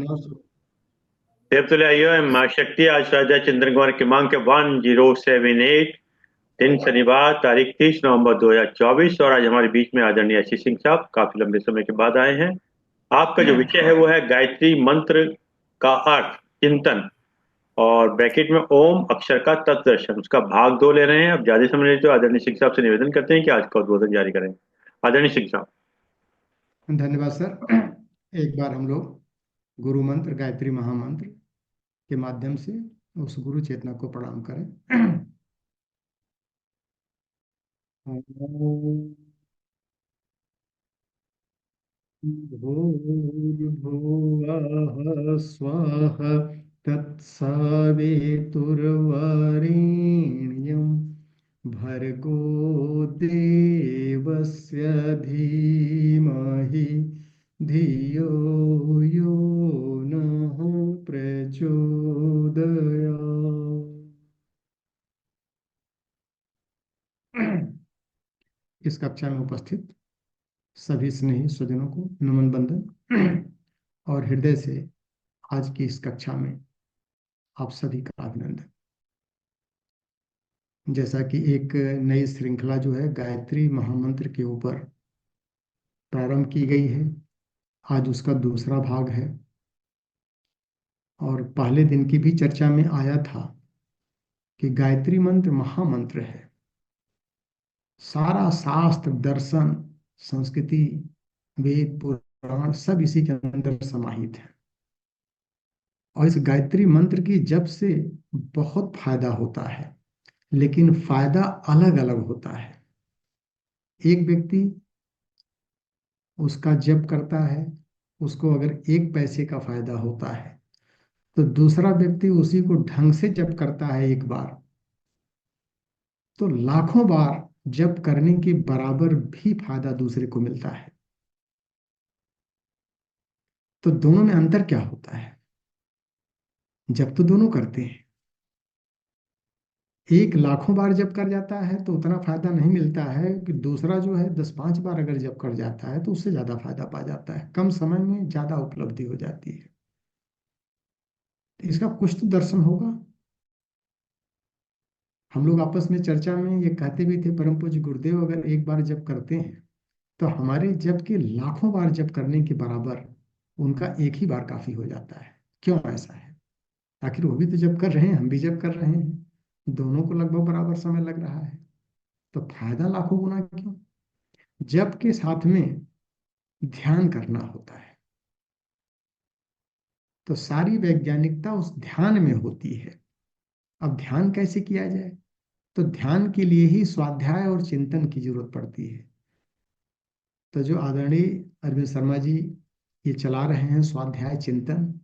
900। देवतुल्य माँ शक्ति आज राजा चंद्र कुमार क्रमांक के 1078, दिन शनिवार, तारीख 30 नवंबर 2024। और आज हमारे बीच में आदरणीय आशीष सिंह साहब काफी लंबे समय के बाद आए हैं। आपका जो विषय है वो है गायत्री मंत्र का अर्थ चिंतन, और ब्रैकेट में ओम अक्षर का तत्व दर्शन, उसका भाग 2 ले रहे हैं। अब ज्यादा समय नहीं तो आदरणीय सिंह साहब से निवेदन करते हैं कि आज का उद्बोधन जारी करें। आदरणीय सिंह साहब। धन्यवाद सर। एक बार हम लोग गुरु मंत्र गायत्री महामंत्र के माध्यम से उस गुरु चेतना को प्रणाम करें। भूर्भुवः स्वः तत्सवितुर्वरेण्यं भर्गो देवस्य धीमहि धियो यो नः प्रचोदयात्। इस कक्षा में उपस्थित सभी स्नेही स्वजनों को नमन बंदन और हृदय से आज की इस कक्षा में आप सभी का अभिनंदन। जैसा कि एक नई श्रृंखला जो है गायत्री महामंत्र के ऊपर प्रारंभ की गई है, आज उसका दूसरा भाग है। और पहले दिन की भी चर्चा में आया था कि गायत्री मंत्र महामंत्र है। सारा शास्त्र, दर्शन, संस्कृति, वेद, पुराण सब इसी के अंदर समाहित है। और इस गायत्री मंत्र की जप से बहुत फायदा होता है, लेकिन फायदा अलग अलग होता है। एक व्यक्ति उसका जप करता है, उसको अगर 1 पैसे का फायदा होता है, तो दूसरा व्यक्ति उसी को ढंग से जप करता है एक बार, तो लाखों बार जप करने के बराबर भी फायदा दूसरे को मिलता है। तो दोनों में अंतर क्या होता है? जप तो दोनों करते हैं। एक लाखों बार जप कर जाता है तो उतना फायदा नहीं मिलता है कि दूसरा जो है 10-5 बार अगर जप कर जाता है तो उससे ज्यादा फायदा पा जाता है, कम समय में ज्यादा उपलब्धि हो जाती है। तो इसका कुछ तो दर्शन होगा। हम लोग आपस में चर्चा में ये कहते भी थे, परम पूज्य गुरुदेव अगर एक बार जप करते हैं तो हमारे जप के लाखों बार जप करने के बराबर उनका एक ही बार काफी हो जाता है। क्यों ऐसा है? आखिर वो भी तो जप कर रहे हैं, हम भी जप कर रहे हैं, दोनों को लगभग बराबर समय लग रहा है, तो फायदा लाखों गुना क्यों? जप के साथ में ध्यान करना होता है, तो सारी वैज्ञानिकता उस ध्यान में होती है। अब ध्यान कैसे किया जाए? तो ध्यान के लिए ही स्वाध्याय और चिंतन की जरूरत पड़ती है। तो जो आदरणीय अरविंद शर्मा जी ये चला रहे हैं स्वाध्याय चिंतन,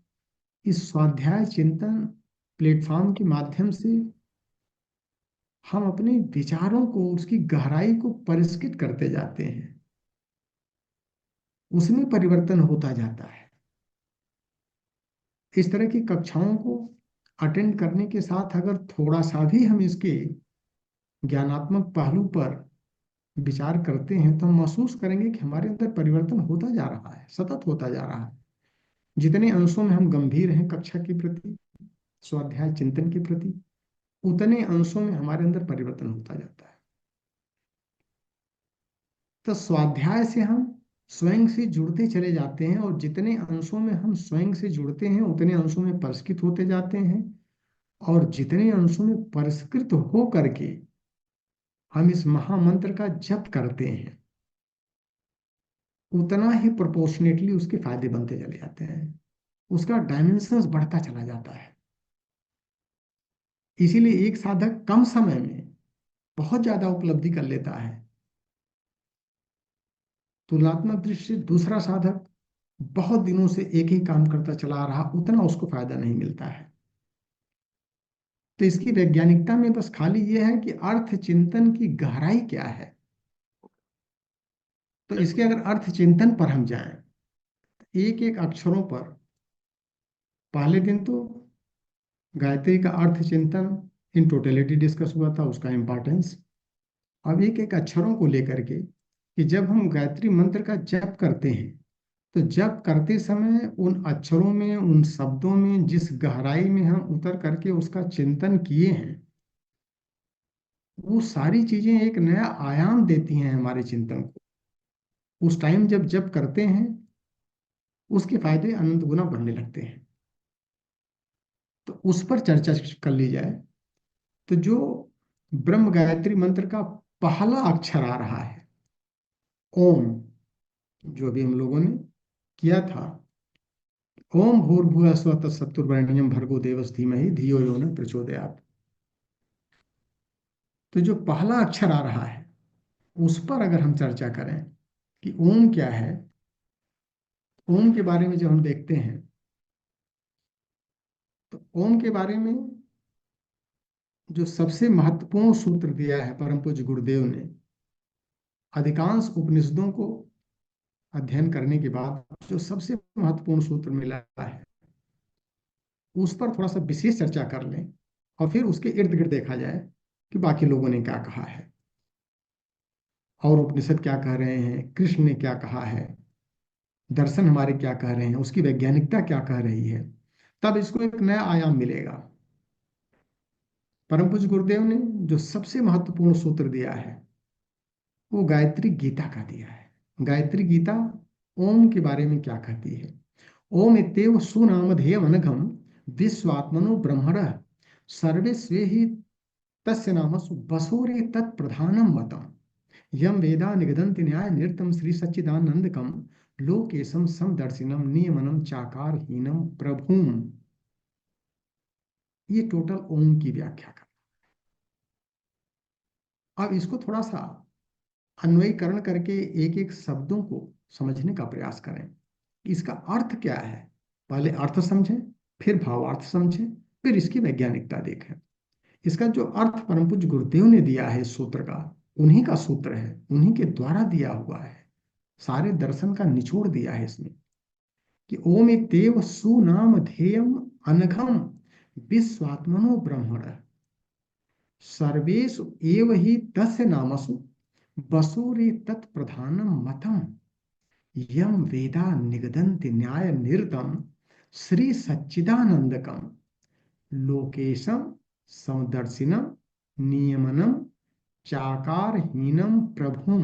इस स्वाध्याय चिंतन प्लेटफॉर्म के माध्यम से हम अपने विचारों को, उसकी गहराई को परिष्कृत करते जाते हैं, उसमें परिवर्तन होता जाता है। इस तरह की कक्षाओं को अटेंड करने के साथ अगर थोड़ा सा भी हम इसके ज्ञानात्मक पहलू पर विचार करते हैं तो हम महसूस करेंगे कि हमारे अंदर परिवर्तन होता जा रहा है, सतत होता जा रहा है। जितने अंशों में हम गंभीर हैं कक्षा के प्रति, स्वाध्याय चिंतन के प्रति, उतने अंशों में हमारे अंदर परिवर्तन होता जाता है। तो स्वाध्याय से हम स्वयं से जुड़ते चले जाते हैं, और जितने अंशों में हम स्वयं से जुड़ते हैं उतने अंशों में परिष्कृत होते जाते हैं, और जितने अंशों में परिष्कृत हो करके हम इस महामंत्र का जप करते हैं उतना ही प्रोपोर्शनेटली उसके फायदे बनते चले जाते हैं, उसका डायमेंशंस बढ़ता चला जाता है। इसीलिए एक साधक कम समय में बहुत ज्यादा उपलब्धि कर लेता है, तुलनात्मक दृष्टि से दूसरा साधक बहुत दिनों से एक ही काम करता चला रहा, उतना उसको फायदा नहीं मिलता है। तो इसकी वैज्ञानिकता में बस खाली ये है कि अर्थ चिंतन की गहराई क्या है। तो इसके अगर अर्थ चिंतन पर हम जाएं, एक एक अक्षरों पर, पहले दिन तो गायत्री का अर्थ चिंतन इन टोटलिटी डिस्कस हुआ था, उसका इम्पोर्टेंस। अब एक एक अक्षरों को लेकर के कि जब हम गायत्री मंत्र का जप करते हैं तो जप करते समय उन अक्षरों में, उन शब्दों में जिस गहराई में हम उतर करके उसका चिंतन किए हैं, वो सारी चीजें एक नया आयाम देती हैं हमारे चिंतन को। उस टाइम जब जप करते हैं, उसके फायदे अनंत गुना बढ़ने लगते हैं। तो उस पर चर्चा कर ली जाए, तो जो ब्रह्म गायत्री मंत्र का पहला अक्षर आ रहा है, ओम, जो अभी हम लोगों ने किया था, ओम भूर्भुवः स्वः तत्सवितुर्वरेण्यं भर्गो देवस्य धीमहि धियो यो न प्रचोदयात्। तो जो पहला अक्षर आ रहा है, उस पर अगर हम चर्चा करें कि ओम क्या है, ओम के बारे में जब हम देखते हैं, तो ओम के बारे में जो सबसे महत्वपूर्ण सूत्र दिया है परम पूज्य गुरुदेव ने, अधिकांश उपनिषदों को अध्ययन करने के बाद जो सबसे महत्वपूर्ण सूत्र मिला है, उस पर थोड़ा सा विशेष चर्चा कर लें और फिर उसके इर्द गिर्द देखा जाए कि बाकी लोगों ने क्या कहा है, और उपनिषद क्या कह रहे हैं, कृष्ण ने क्या कहा है, दर्शन हमारे क्या कह रहे हैं, उसकी वैज्ञानिकता क्या कह रही है। तब इसको एक नया आयाम मिलेगा। परम पूज्य गुरुदेव ने जो सबसे महत्वपूर्ण सूत्र दिया है, वो गायत्री गीता का दिया है। गायत्री गीता ओम के बारे में क्या कहती है? ओम इत्येव सुनामधेयम् अनघम् विश्वात्मनो ब्रह्मणः सर्वे स्वे ही तस्य नामसु बसोरे तत्प्रधानम मतम् यम वेदा निगदन्ति न्याय निरतम श्री सच्चिदानंदकम लोकेशम समदर्शिनम नियमनम चाकारहीनम प्रभुम। ये टोटल ओम की व्याख्या कर। अब इसको थोड़ा सा अन्वयीकरण करके एक एक शब्दों को समझने का प्रयास करें। इसका अर्थ क्या है? पहले अर्थ समझें, फिर भावार्थ समझें, फिर इसकी वैज्ञानिकता देखें। इसका जो अर्थ परम पूज्य गुरुदेव ने दिया है सूत्र का, उन्हीं का सूत्र है, उन्हीं के द्वारा दिया हुआ है। सारे दर्शन का निचोड़ दिया है इसमें कि ओम इत्येव सुनाम ध्येयम अनघम विश्वात्मनो ब्रह्मण सर्वेषु एव हि तस्य नामसु बसोरे तत्प्रधानम मतम यम वेदा निगदन्ति न्याय निरतम श्री सच्चिदानंदकम लोकेशम समदर्शिनम नियमनम चाकारहीनम प्रभुम।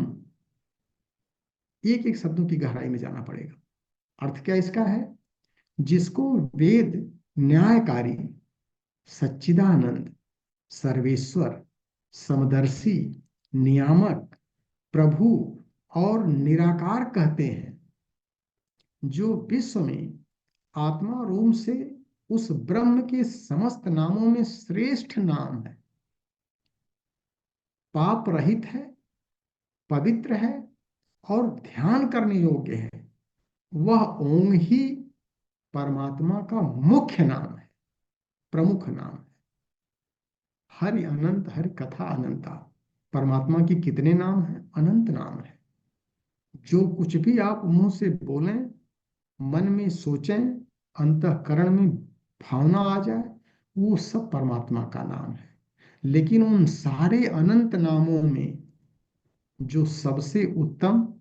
एक एक शब्दों की गहराई में जाना पड़ेगा। अर्थ क्या इसका है? जिसको वेद न्यायकारी, सच्चिदानंद, सर्वेश्वर, समदर्शी, नियामक, प्रभु और निराकार कहते हैं, जो विश्व में आत्मा रूम से उस ब्रह्म के समस्त नामों में श्रेष्ठ नाम है, पाप रहित है, पवित्र है और ध्यान करने योग्य है, वह ओम ही परमात्मा का मुख्य नाम है, प्रमुख नाम है। हरि अनंत, हरि कथा अनंता। परमात्मा की कितने नाम हैं? अनंत नाम है। जो कुछ भी आप मुंह से बोलें, मन में सोचें, अंतःकरण में भावना आ जाए, वो सब परमात्मा का नाम है। लेकिन उन सारे अनंत नामों में जो सबसे उत्तम,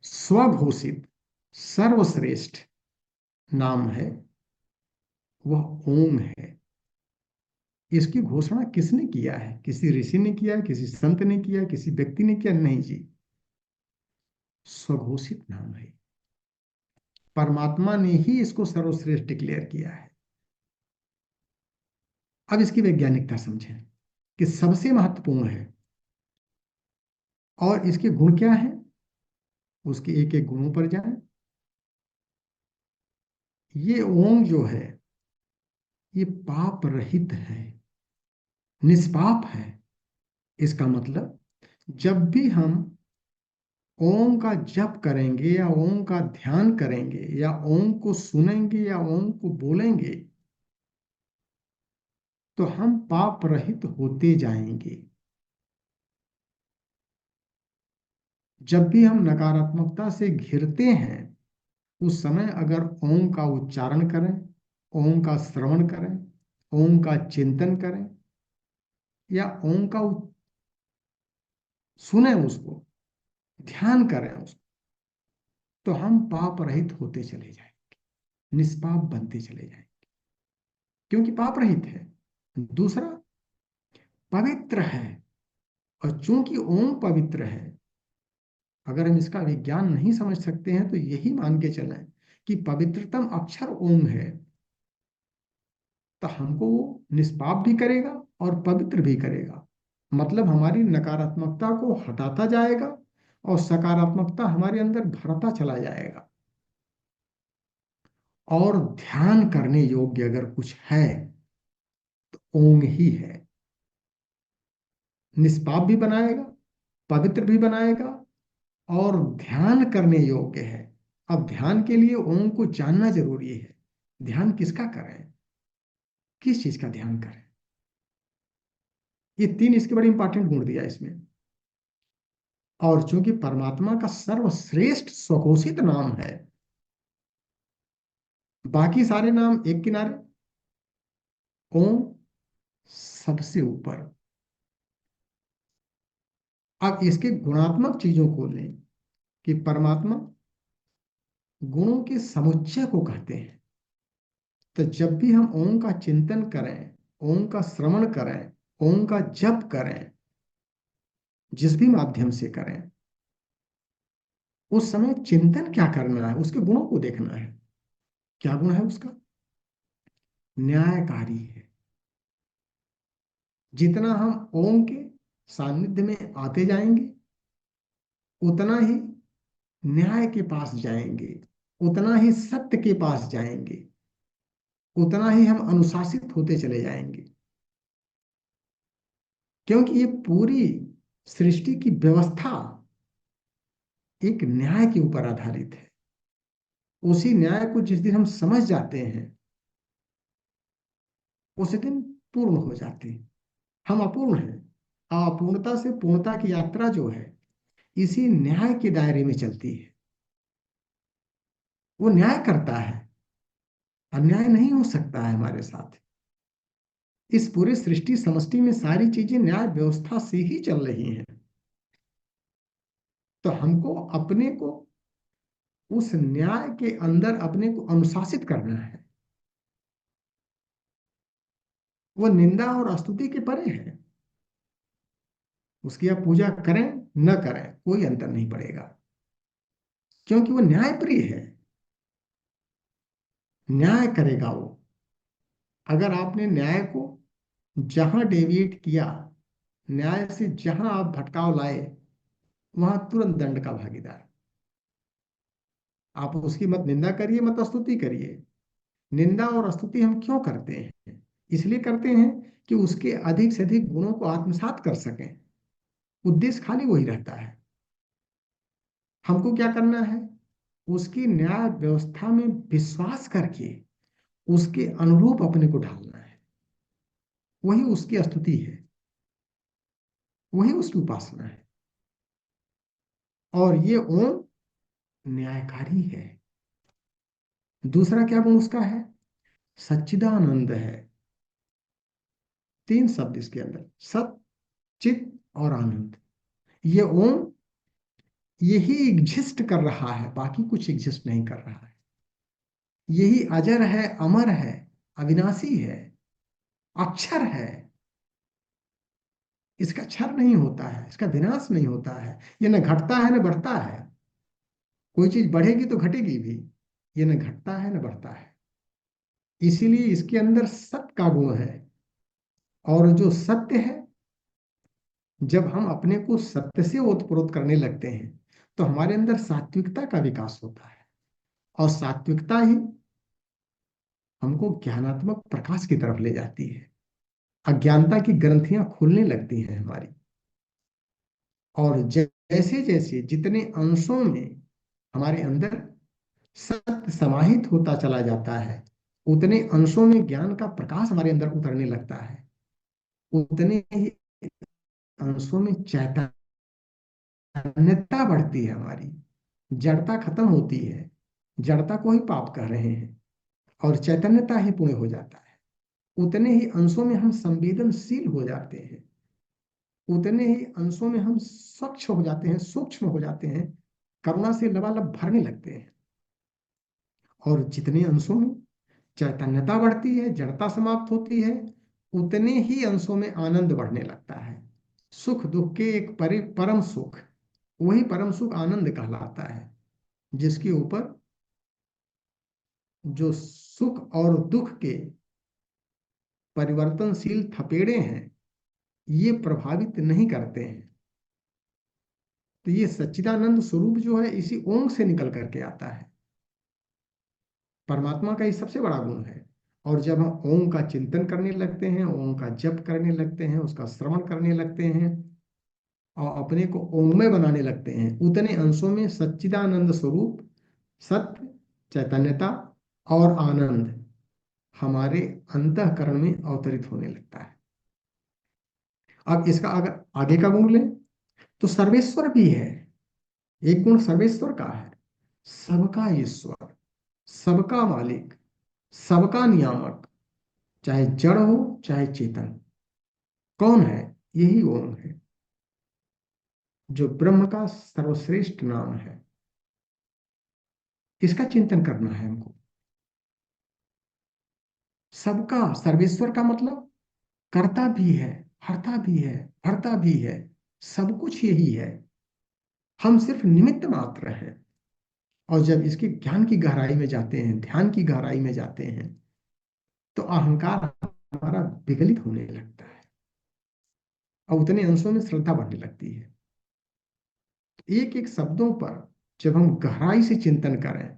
स्वघोषित, सर्वश्रेष्ठ नाम है, वह ओम है। इसकी घोषणा किसने किया है? किसी ऋषि ने किया, किसी संत ने किया, किसी व्यक्ति ने किया? नहीं जी, स्वघोषित नाम है। परमात्मा ने ही इसको सर्वश्रेष्ठ डिक्लेयर किया है। अब इसकी वैज्ञानिकता समझें कि सबसे महत्वपूर्ण है और इसके गुण क्या है, उसके एक एक गुणों पर जाएं। ये ओम जो है, ये पाप रहित है, निष्पाप है। इसका मतलब जब भी हम ओम का जप करेंगे या ओम का ध्यान करेंगे या ओम को सुनेंगे या ओम को बोलेंगे, तो हम पाप रहित होते जाएंगे। जब भी हम नकारात्मकता से घिरते हैं, उस समय अगर ओम का उच्चारण करें, ओम का श्रवण करें, ओम का चिंतन करें या ओम का सुने, उसको ध्यान करें उसको, तो हम पाप रहित होते चले जाएंगे, निष्पाप बनते चले जाएंगे, क्योंकि पाप रहित है। दूसरा, पवित्र है, और चूंकि ओम पवित्र है, अगर हम इसका विज्ञान नहीं समझ सकते हैं तो यही मान के चलें कि पवित्रतम अक्षर ओम है, तो हमको वो निष्पाप भी करेगा और पवित्र भी करेगा। मतलब हमारी नकारात्मकता को हटाता जाएगा और सकारात्मकता हमारे अंदर भरता चला जाएगा। और ध्यान करने योग्य अगर कुछ है तो ओम ही है। निष्पाप भी बनाएगा, पवित्र भी बनाएगा, और ध्यान करने योग्य है। अब ध्यान के लिए ओम को जानना जरूरी है। ध्यान किसका करें, किस चीज का ध्यान करें, ये तीन इसके बड़े इंपॉर्टेंट गुण दिया इसमें। और चूंकि परमात्मा का सर्वश्रेष्ठ स्वघोषित नाम है, बाकी सारे नाम एक किनारे, ओम सबसे ऊपर। अब इसके गुणात्मक चीजों को लें कि परमात्मा गुणों के समुच्चय को कहते हैं। तो जब भी हम ओम का चिंतन करें, ओम का श्रवण करें, ओम का जप करें, जिस भी माध्यम से करें, उस समय चिंतन क्या करना है, उसके गुणों को देखना है। क्या गुण है उसका? न्यायकारी है। जितना हम ओम के सानिध्य में आते जाएंगे, उतना ही न्याय के पास जाएंगे, उतना ही सत्य के पास जाएंगे, उतना ही हम अनुशासित होते चले जाएंगे। क्योंकि ये पूरी सृष्टि की व्यवस्था एक न्याय के ऊपर आधारित है। उसी न्याय को जिस दिन हम समझ जाते हैं, उस दिन पूर्ण हो जाते हैं। हम अपूर्ण हैं। अपूर्णता से पूर्णता की यात्रा जो है, इसी न्याय के दायरे में चलती है। वो न्याय करता है, अन्याय नहीं हो सकता है हमारे साथ। इस पूरे सृष्टि समष्टि में सारी चीजें न्याय व्यवस्था से ही चल रही हैं। तो हमको अपने को उस न्याय के अंदर अपने को अनुशासित करना है। वो निंदा और स्तुति के परे है। उसकी आप पूजा करें न करें, कोई अंतर नहीं पड़ेगा, क्योंकि वो न्यायप्रिय है। न्याय करेगा वो। अगर आपने न्याय को जहां डेविएट किया, न्याय से जहां आप भटकाव लाए, वहां तुरंत दंड का भागीदार। आप उसकी मत निंदा करिए, मत स्तुति करिए। निंदा और स्तुति हम क्यों करते हैं? इसलिए करते हैं कि उसके अधिक से अधिक गुणों को आत्मसात कर सकें। उद्देश्य खाली वही रहता है। हमको क्या करना है? उसकी न्याय व्यवस्था में विश्वास करके उसके अनुरूप अपने को ढालना है। वही उसकी स्तुति है, वही उसकी उपासना है। और ये ओम न्यायकारी है। दूसरा क्या गुण उसका है? सच्चिदानंद है। तीन शब्द इसके अंदर, सत, चित और आनंद। ये ओम यही एग्जिस्ट कर रहा है, बाकी कुछ एग्जिस्ट नहीं कर रहा है। यही अजर है, अमर है, अविनाशी है, अक्षर है। इसका क्षर नहीं होता है, इसका विनाश नहीं होता है। ये न घटता है न बढ़ता है। कोई चीज बढ़ेगी तो घटेगी भी, ये न घटता है न बढ़ता है। इसीलिए इसके अंदर सत्य का गुण है। और जो सत्य है, जब हम अपने को सत्य से ओतप्रोत करने लगते हैं, तो हमारे अंदर सात्विकता का विकास होता है। और सात्विकता ही हमको ज्ञानात्मक प्रकाश की तरफ ले जाती है। अज्ञानता की ग्रंथियां खुलने लगती हैं हमारी। और जैसे जैसे जितने अंशों में हमारे अंदर सत्य समाहित होता चला जाता है, उतने अंशों में ज्ञान का प्रकाश हमारे अंदर उतरने लगता है। उतने ही अंशों में चैतन्यता बढ़ती है हमारी। जड़ता खत्म होती है। जड़ता को ही पाप कह रहे हैं, और चैतन्यता ही पुण्य हो जाता है। उतने ही अंशों में हम संवेदनशील हो जाते हैं। उतने ही अंशों में हम स्वच्छ हो जाते हैं, सूक्ष्म हो जाते हैं, करुणा से लबालब भरने लगते हैं। और जितने अंशों में चैतन्यता बढ़ती है, जड़ता समाप्त होती है, उतने ही अंशों में आनंद बढ़ने लगता है। सुख दुख के एक परम सुख, वही परम सुख आनंद कहलाता है, जिसके ऊपर जो सुख और दुख के परिवर्तनशील थपेड़े हैं, ये प्रभावित नहीं करते हैं। तो ये सच्चिदानंद स्वरूप जो है इसी ओम से निकल करके आता है, परमात्मा का ये सबसे बड़ा गुण है। और जब हम ओम का चिंतन करने लगते हैं, ओम का जप करने लगते हैं, उसका श्रवण करने लगते हैं और अपने को ओममय बनाने लगते हैं, उतने अंशों में सच्चिदानंद स्वरूप, सत्य, चैतन्यता और आनंद हमारे अंतःकरण में अवतरित होने लगता है। अब इसका अगर आगे का गुण लें तो सर्वेश्वर भी है। एक गुण सर्वेश्वर का है, सबका ईश्वर, सबका मालिक, सबका नियामक, चाहे जड़ हो चाहे चेतन। कौन है? यही ओम है, जो ब्रह्म का सर्वश्रेष्ठ नाम है। इसका चिंतन करना है हमको। सबका, सर्वेश्वर का मतलब करता भी है, हरता भी है, भरता भी है, सब कुछ यही है। हम सिर्फ निमित्त मात्र हैं। और जब इसके ज्ञान की गहराई में जाते हैं, ध्यान की गहराई में जाते हैं, तो अहंकार हमारा विगलित होने लगता है और उतने अंशों में श्रद्धा बढ़ने लगती है। एक एक शब्दों पर जब हम गहराई से चिंतन करें,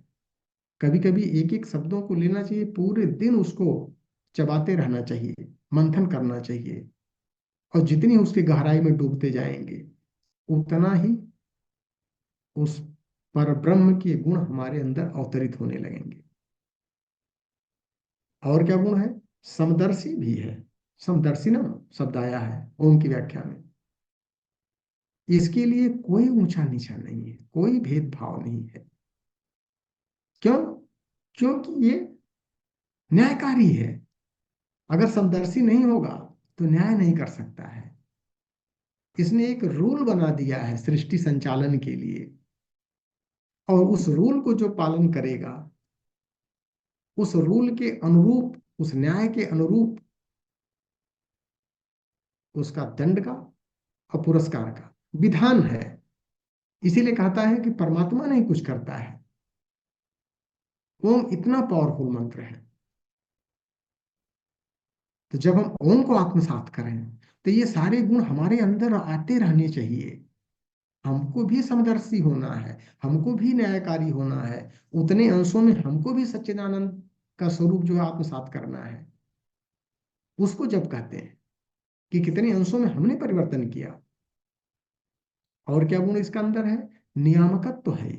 कभी कभी एक एक शब्दों को लेना चाहिए, पूरे दिन उसको चबाते रहना चाहिए, मंथन करना चाहिए। और जितनी उसकी गहराई में डूबते जाएंगे, उतना ही उस पर ब्रह्म के गुण हमारे अंदर अवतरित होने लगेंगे। और क्या गुण है? समदर्शी भी है। समदर्शी ना शब्द आया है ओम की व्याख्या में। इसके लिए कोई ऊंचा नीचा नहीं है, कोई भेदभाव नहीं है। क्यों? क्योंकि ये न्यायकारी है। अगर समदर्शी नहीं होगा तो न्याय नहीं कर सकता है। इसने एक रूल बना दिया है सृष्टि संचालन के लिए, और उस रूल को जो पालन करेगा, उस रूल के अनुरूप, उस न्याय के अनुरूप उसका दंड का और पुरस्कार का विधान है। इसीलिए कहता है कि परमात्मा नहीं कुछ करता है। ओम इतना पावरफुल मंत्र है। तो जब हम ओम को आत्मसात करें, तो ये सारे गुण हमारे अंदर आते रहने चाहिए। हमको भी समदर्शी होना है, हमको भी न्यायकारी होना है, उतने अंशों में हमको भी सच्चिदानंद का स्वरूप जो है आत्मसात करना है। उसको जब कहते हैं कि कितने अंशों में हमने परिवर्तन किया। और क्या गुण इसका अंदर है? नियामकत्व तो है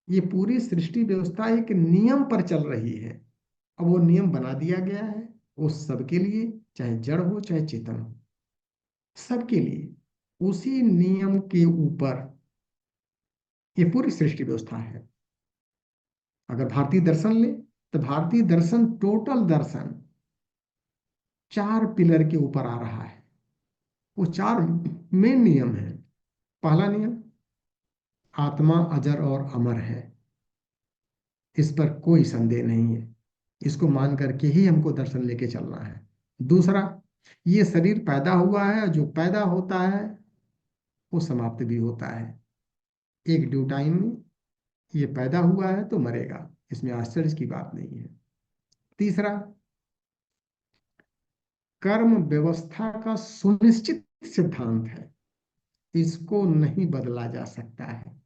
ये पूरी सृष्टि व्यवस्था एक नियम पर चल रही है। अब वो नियम बना दिया गया है वो सबके लिए, चाहे जड़ हो चाहे चेतन हो, सबके लिए उसी नियम के ऊपर ये पूरी सृष्टि व्यवस्था है। अगर भारतीय दर्शन ले तो भारतीय दर्शन, टोटल दर्शन 4 पिलर के ऊपर आ रहा है। वो 4 मेन नियम है। पहला नियम, आत्मा अजर और अमर है, इस पर कोई संदेह नहीं है। इसको मान करके ही हमको दर्शन लेके चलना है। दूसरा, ये शरीर पैदा हुआ है, जो पैदा होता है वो समाप्त भी होता है। एक ड्यू टाइम में ये पैदा हुआ है तो मरेगा, इसमें आश्चर्य की बात नहीं है। तीसरा, कर्म व्यवस्था का सुनिश्चित सिद्धांत है, इसको नहीं बदला जा सकता है,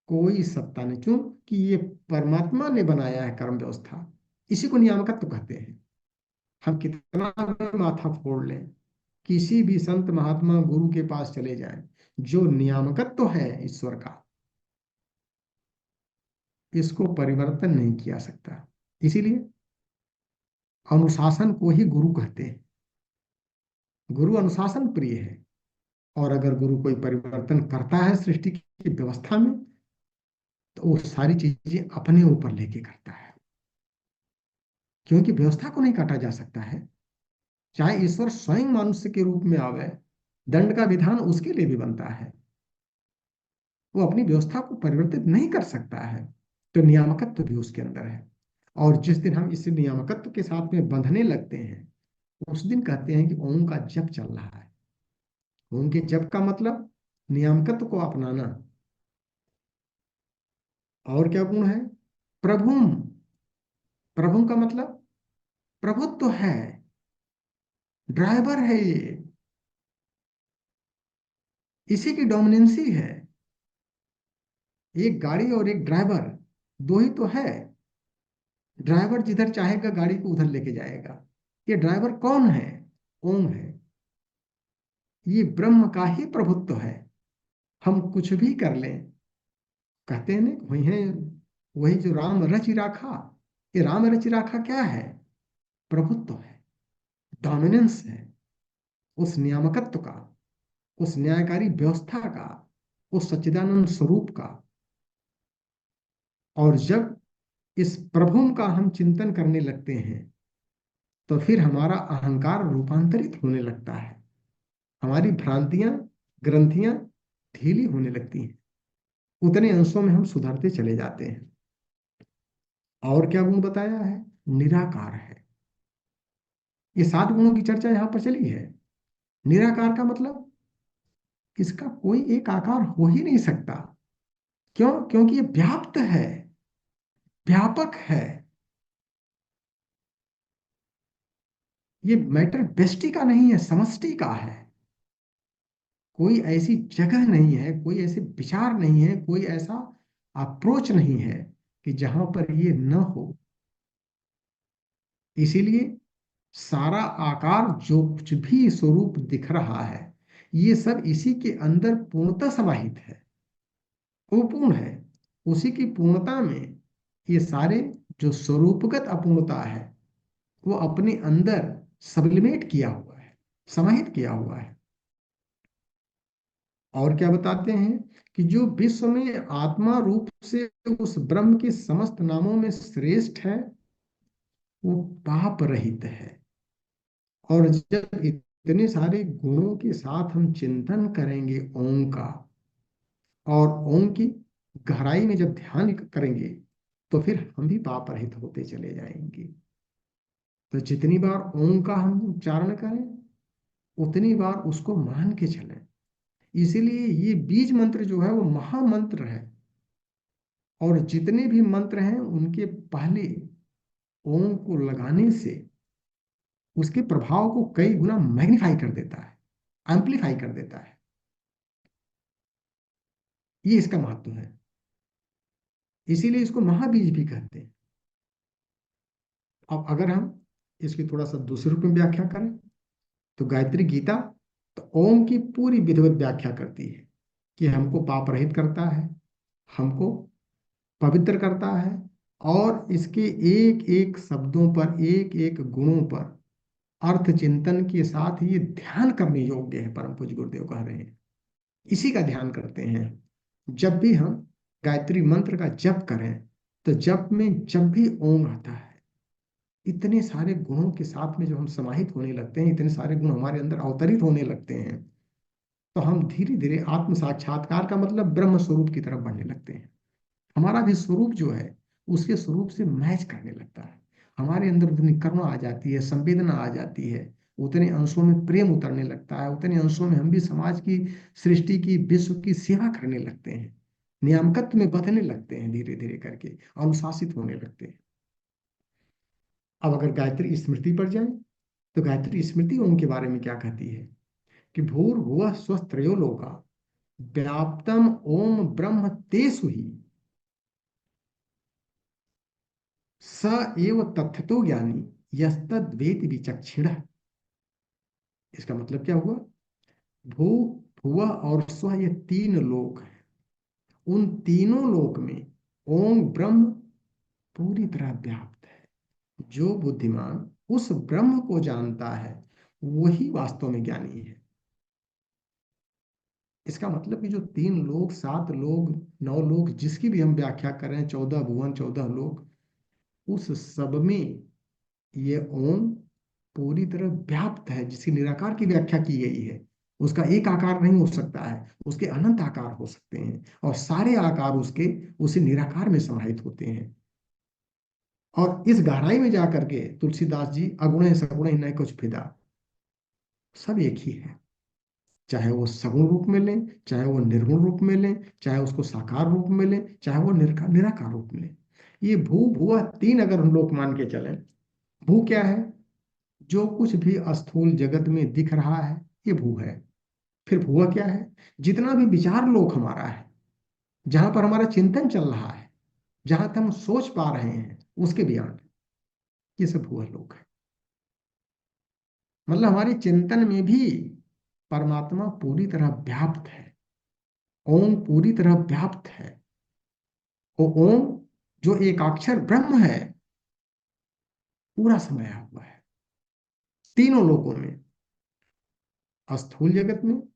कोई सत्ता नहीं। क्यों? कि ये परमात्मा ने बनाया है कर्म व्यवस्था, इसी को नियामकत्व कहते हैं। हम कितना भी माथा फोड़ लें, किसी भी संत महात्मा गुरु के पास चले जाएं, जो नियामकत्व है ईश्वर का, इसको परिवर्तन नहीं किया सकता। इसीलिए अनुशासन को ही गुरु कहते हैं। गुरु अनुशासन प्रिय है। और अगर गुरु कोई परिवर्तन करता है सृष्टि की व्यवस्था में, तो वो सारी चीजें अपने ऊपर लेके करता है, क्योंकि व्यवस्था को नहीं काटा जा सकता है। चाहे ईश्वर स्वयं मनुष्य के रूप में आवे, दंड का विधान उसके लिए भी बनता है। वो अपनी व्यवस्था को परिवर्तित नहीं कर सकता है। तो नियामकत्व भी उसके अंदर है। और जिस दिन हम इस नियामकत्व के साथ में बंधने लगते हैं, उस दिन कहते हैं कि ओम का जप चल रहा है। ओम के जप का मतलब नियामकत्व को अपनाना। और क्या गुण है? प्रभुम। प्रभु का मतलब प्रभुत्व है, ड्राइवर है ये, इसी की डोमिनेंसी है। एक गाड़ी और एक ड्राइवर, दो ही तो है। ड्राइवर जिधर चाहेगा गाड़ी को उधर लेके जाएगा। ये ड्राइवर कौन है? ओम है। ये ब्रह्म का ही प्रभुत्व है। हम कुछ भी कर लें, कहते हैं ना, वही है, वही जो राम रचि राखा। ये राम रचि राखा क्या है? प्रभुत्व है, डोमिनेंस है, उस नियामकत्व का, उस न्यायकारी व्यवस्था का, उस सच्चिदानंद स्वरूप का। और जब इस प्रभु का हम चिंतन करने लगते हैं, तो फिर हमारा अहंकार रूपांतरित होने लगता है। हमारी भ्रांतियां, ग्रंथियां ढीली होने लगती हैं। उतने अंशों में हम सुधरते चले जाते हैं। और क्या गुण बताया है? निराकार है। ये 7 गुणों की चर्चा यहां पर चली है। निराकार का मतलब इसका कोई एक आकार हो ही नहीं सकता। क्यों? क्योंकि ये व्याप्त है, व्यापक है। ये मैटर व्यष्टि का नहीं है, समष्टि का है। कोई ऐसी जगह नहीं है, कोई ऐसे विचार नहीं है, कोई ऐसा अप्रोच नहीं है कि जहां पर ये न हो। इसीलिए सारा आकार, जो कुछ भी स्वरूप दिख रहा है, ये सब इसी के अंदर पूर्णता समाहित है। वो पूर्ण है। उसी की पूर्णता में ये सारे जो स्वरूपगत अपूर्णता है, वो अपने अंदर सब्लिमेट किया हुआ है, समाहित किया हुआ है। और क्या बताते हैं? कि जो विश्व में आत्मा रूप से उस ब्रह्म के समस्त नामों में श्रेष्ठ है, वो पाप रहित है। और जब इतने सारे गुणों के साथ हम चिंतन करेंगे ओम का, और ओम की गहराई में जब ध्यान करेंगे, तो फिर हम भी पाप रहित होते चले जाएंगे। तो जितनी बार ओम का हम उच्चारण करें, उतनी बार उसको मान के चलें। इसीलिए ये बीज मंत्र जो है वो महामंत्र है। और जितने भी मंत्र हैं उनके पहले ओम को लगाने से उसके प्रभाव को कई गुना मैग्नीफाई कर देता है, एम्पलीफाई कर देता है। ये इसका महत्व है। इसीलिए इसको महाबीज भी कहते हैं। अब अगर हम इसकी थोड़ा सा दूसरे रूप में व्याख्या करें, तो गायत्री गीता तो ओम की पूरी विधिवत व्याख्या करती है कि हमको पाप रहित करता है, हमको पवित्र करता है, और इसके एक एक शब्दों पर, एक एक गुणों पर अर्थ चिंतन के साथ ये ध्यान करने योग्य है। परम पूज्य गुरुदेव कह रहे हैं, इसी का ध्यान करते हैं। जब भी हम गायत्री मंत्र का जप करें, तो जप में जब भी ओम आता है, इतने सारे गुणों के साथ में जो हम समाहित होने लगते हैं, इतने सारे गुण हमारे अंदर अवतरित होने लगते हैं, तो हम धीरे धीरे आत्म साक्षात्कार का मतलब ब्रह्म स्वरूप की तरफ बढ़ने लगते हैं। हमारा भी स्वरूप जो है उसके स्वरूप से मैच करने लगता है। हमारे अंदर उतनी करुणा आ जाती है, संवेदना आ जाती है, उतने अंशों में प्रेम उतरने लगता है, उतने अंशों में हम भी समाज की, सृष्टि की, विश्व की सेवा करने लगते हैं, नियामकत्व में बंधने लगते हैं, धीरे धीरे करके अनुशासित होने लगते हैं। अब अगर गायत्री स्मृति पर जाए, तो गायत्री स्मृति ओम के बारे में क्या कहती है? कि भूर्भुवः स्वस्त्रयो लोका व्याप्तम ओम ब्रह्म तेषु ही स एव तथ्यतो ज्ञानी यस्तद्वेति विचक्षिण। इसका मतलब क्या हुआ? भू, भुव और स्व, ये 3 लोक हैं। उन तीनों लोक में ओम ब्रह्म पूरी तरह व्याप्त है। जो बुद्धिमान उस ब्रह्म को जानता है, वही वास्तव में ज्ञानी है। इसका मतलब कि जो 3 लोक, 7 लोक, 9 लोक, जिसकी भी हम व्याख्या करें, 14 भुवन, 14 लोक, उस सब में ये ओम पूरी तरह व्याप्त है, जिसकी निराकार की व्याख्या की गई है। उसका एक आकार नहीं हो सकता है, उसके अनंत आकार हो सकते हैं, और सारे आकार उसके उसी निराकार में समाहित होते हैं। और इस गहराई में जाकर के तुलसीदास जी अगुण सगुण न कुछ फिदा, सब एक ही है। चाहे वो सगुण रूप में लें, चाहे वो निर्गुण रूप में लें, चाहे उसको साकार रूप में लें, चाहे वो निराकार रूप में लें। ये भू भुआ तीन अगर हम लोग मान के चलें, भू क्या है? जो कुछ भी स्थूल जगत में दिख रहा है, ये भू है। फिर भुआ क्या है? जितना भी विचार लोक हमारा है, जहां पर हमारा चिंतन चल रहा है, जहां तक हम सोच पा रहे हैं, उसके बियॉन्ड, ये सब भुआ लोक है। मतलब हमारे चिंतन में भी परमात्मा पूरी तरह व्याप्त है, ओम पूरी तरह व्याप्त है। वो ओम जो एकाक्षर ब्रह्म है, पूरा समाया हुआ है तीनों लोकों में, स्थूल जगत में,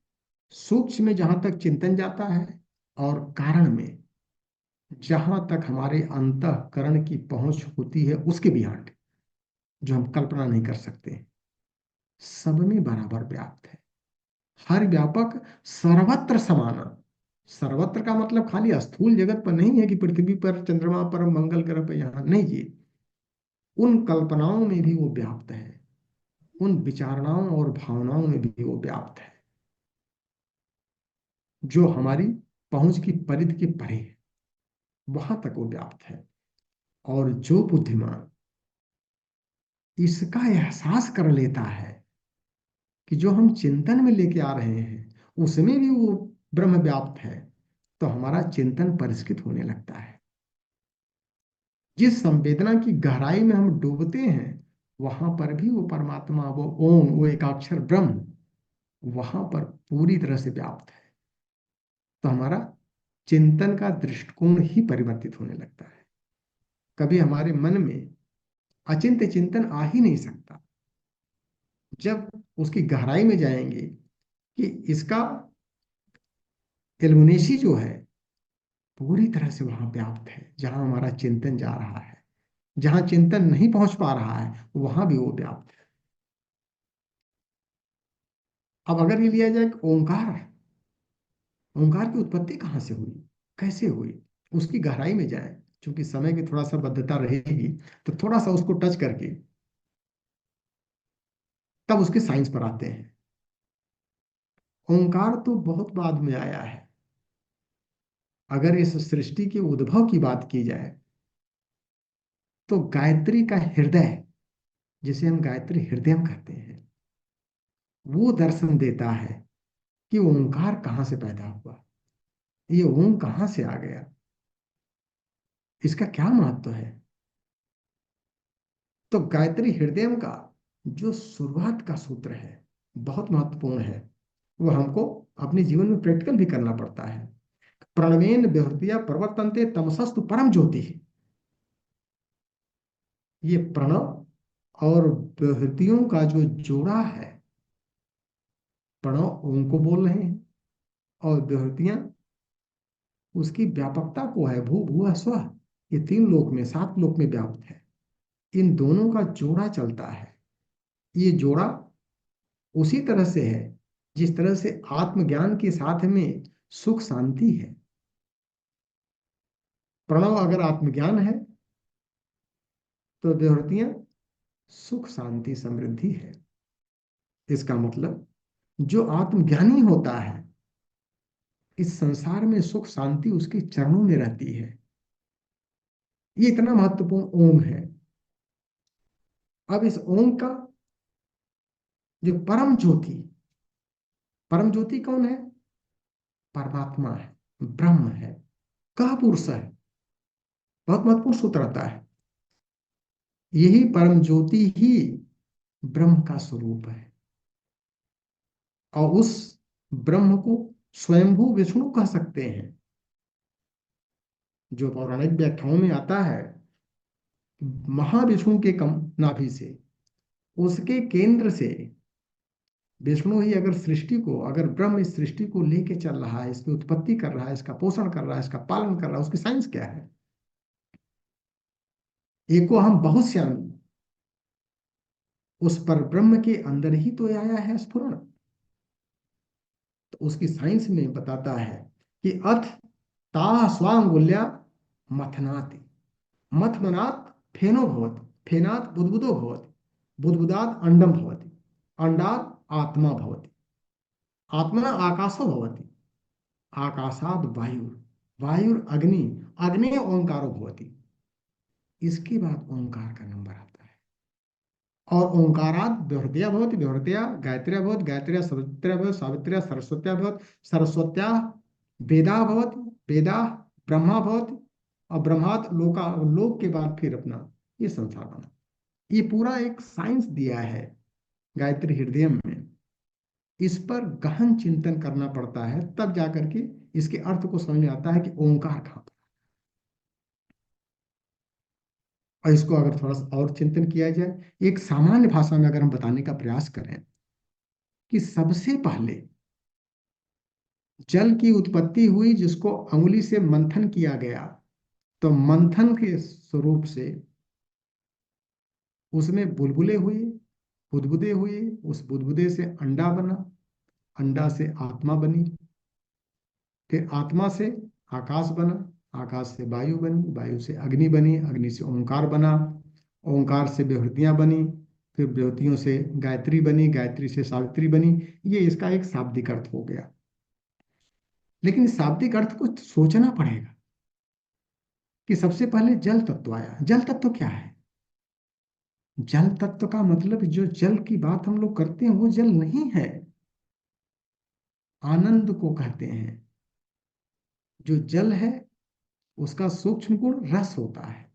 सूक्ष्म में जहां तक चिंतन जाता है, और कारण में जहां तक हमारे अंतःकरण की पहुंच होती है, उसके बियॉन्ड, जो हम कल्पना नहीं कर सकते, सब में बराबर व्याप्त है। हर व्यापक, सर्वत्र समान। सर्वत्र का मतलब खाली स्थूल जगत पर नहीं है कि पृथ्वी पर, चंद्रमा पर, मंगल ग्रह पर, यहां नहीं जी। उन कल्पनाओं में भी वो व्याप्त है, उन विचारणाओं और भावनाओं में भी वो व्याप्त है, जो हमारी पहुंच की परिधि के परे है, वहां तक वो व्याप्त है। और जो बुद्धिमान इसका एहसास कर लेता है कि जो हम चिंतन में लेके आ रहे हैं, उसमें भी वो ब्रह्म व्याप्त है, तो हमारा चिंतन परिष्कृत होने लगता है। जिस संवेदना की गहराई में हम डूबते हैं, वहां पर भी वो परमात्मा, वो ओम, वो एकाक्षर ब्रह्म वहां पर पूरी तरह से व्याप्त है। तो हमारा चिंतन का दृष्टिकोण ही परिवर्तित होने लगता है। कभी हमारे मन में अचिंत्य चिंतन आ ही नहीं सकता। जब उसकी गहराई में जाएंगे कि इसका एल्मुनेशी जो है पूरी तरह से वहां व्याप्त है, जहां हमारा चिंतन जा रहा है, जहां चिंतन नहीं पहुंच पा रहा है, वहां भी वो व्याप्त है। अब अगर ये लिया जाए कि ओंकार, ओंकार की उत्पत्ति कहाँ से हुई, कैसे हुई, उसकी गहराई में जाए, क्योंकि समय की थोड़ा सा बद्धता रहेगी, तो थोड़ा सा उसको टच करके तब उसके साइंस पर आते हैं। ओंकार तो बहुत बाद में आया है। अगर इस सृष्टि के उद्भव की बात की जाए, तो गायत्री का हृदय, जिसे हम गायत्री हृदय कहते हैं, वो दर्शन देता है कि ओंकार कहाँ से पैदा हुआ, ये ओम कहाँ से आ गया, इसका क्या महत्व है। तो गायत्री हृदय का जो शुरुआत का सूत्र है, बहुत महत्वपूर्ण है। वो हमको अपने जीवन में प्रैक्टिकल भी करना पड़ता है। प्रणवेन विहृतिया प्रवर्तन्ते तमसस्तु परम ज्योति। ये प्रणव और विहृतियों का जो जोड़ा है, प्रणव ओम को बोल रहे हैं, और विहृतियां उसकी व्यापकता को है, भू भुव स्वः, ये तीन लोक में, सात लोक में व्याप्त है। इन दोनों का जोड़ा चलता है। ये जोड़ा उसी तरह से है जिस तरह से आत्मज्ञान के साथ में सुख शांति है। प्रणव अगर आत्मज्ञान है, तो विभूतियां सुख शांति समृद्धि है। इसका मतलब जो आत्मज्ञानी होता है, इस संसार में सुख शांति उसके चरणों में रहती है। ये इतना महत्वपूर्ण ओम है। अब इस ओम का जो परम ज्योति कौन है? परमात्मा है, ब्रह्म है, कह पुरुष है। बहुत महत्वपूर्ण सूत्र आता है। यही परम ज्योति ही ब्रह्म का स्वरूप है, और उस ब्रह्म को स्वयंभू विष्णु कह सकते हैं। जो पौराणिक व्याख्याओं में आता है, महाविष्णु के कम नाभि से, उसके केंद्र से विष्णु ही अगर सृष्टि को, अगर ब्रह्म इस सृष्टि को लेके चल रहा है, इसकी उत्पत्ति कर रहा है, इसका पोषण कर रहा है, इसका पालन कर रहा है, उसकी साइंस क्या है? एको हम बहुत श्यामी, उस पर ब्रह्म के अंदर ही तो आया है स्फुरण। तो उसकी साइंस में बताता है कि अथ ता स्वांगुल्या मथनाति, मथमनात् फेनो भवति, फेनात् बुद्बुदो भवति, बुद्बुदात् अंडम भवति, अंडात् आत्मा भवति, आत्मा आकाशो भवति, आकाशात् वायुर, वायुर अग्नि, अग्नि ओंकारो भवति। इसके बाद ओंकार का नंबर आता है। और ओंकारात् व्यहृतया भवति, व्यहृतया गायत्र्या भवति, गायत्र्या सावित्र्या भवति, सावित्र्या सरस्वत्या भवति, सरस्वत्या वेदा भवति, वेदा ब्रह्मा भवति, और ब्रह्मात् लोका, लोक के बाद फिर अपना ये संसार बना। ये पूरा एक साइंस दिया है गायत्री हृदय में। इस पर गहन चिंतन करना पड़ता है, तब जाकर के इसके अर्थ को समझ में आता है कि ओंकार कहाँ पर। और इसको अगर थोड़ा सा और चिंतन किया जाए, एक सामान्य भाषा में अगर हम बताने का प्रयास करें कि सबसे पहले जल की उत्पत्ति हुई, जिसको अंगुली से मंथन किया गया, तो मंथन के स्वरूप से उसमें बुलबुले हुए, बुदबुदे हुए, उस बुदबुदे से अंडा बना, अंडा से आत्मा बनी, फिर आत्मा से आकाश बना, आकाश से वायु बनी, वायु से अग्नि बनी, अग्नि से ओंकार बना, ओंकार से विभूतियां बनी, फिर विभूतियों से गायत्री बनी, गायत्री से सावित्री बनी। ये इसका एक शाब्दिक अर्थ हो गया। लेकिन इस शाब्दिक अर्थ को सोचना पड़ेगा कि सबसे पहले जल तत्व आया। जल तत्व क्या है? जल तत्व का मतलब, जो जल की बात हम लोग करते हैं वो जल नहीं है, आनंद को कहते हैं। जो जल है उसका सूक्ष्म गुण रस होता है,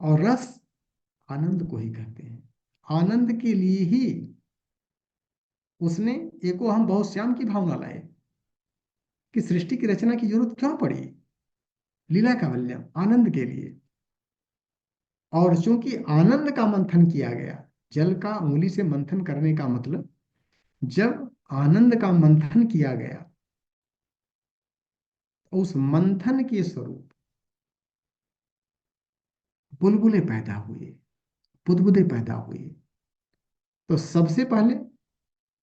और रस आनंद को ही कहते हैं। आनंद के लिए ही उसने एको हम बहुत श्याम की भावना लाए कि सृष्टि की रचना की जरूरत क्यों पड़ी। लीला कावल्यम आनंद के लिए। और चूंकि आनंद का मंथन किया गया, जल का उंगली से मंथन करने का मतलब, जब आनंद का मंथन किया गया, उस मंथन के स्वरूप बुलबुले पैदा हुए, बुदबुदे पैदा हुए। तो सबसे पहले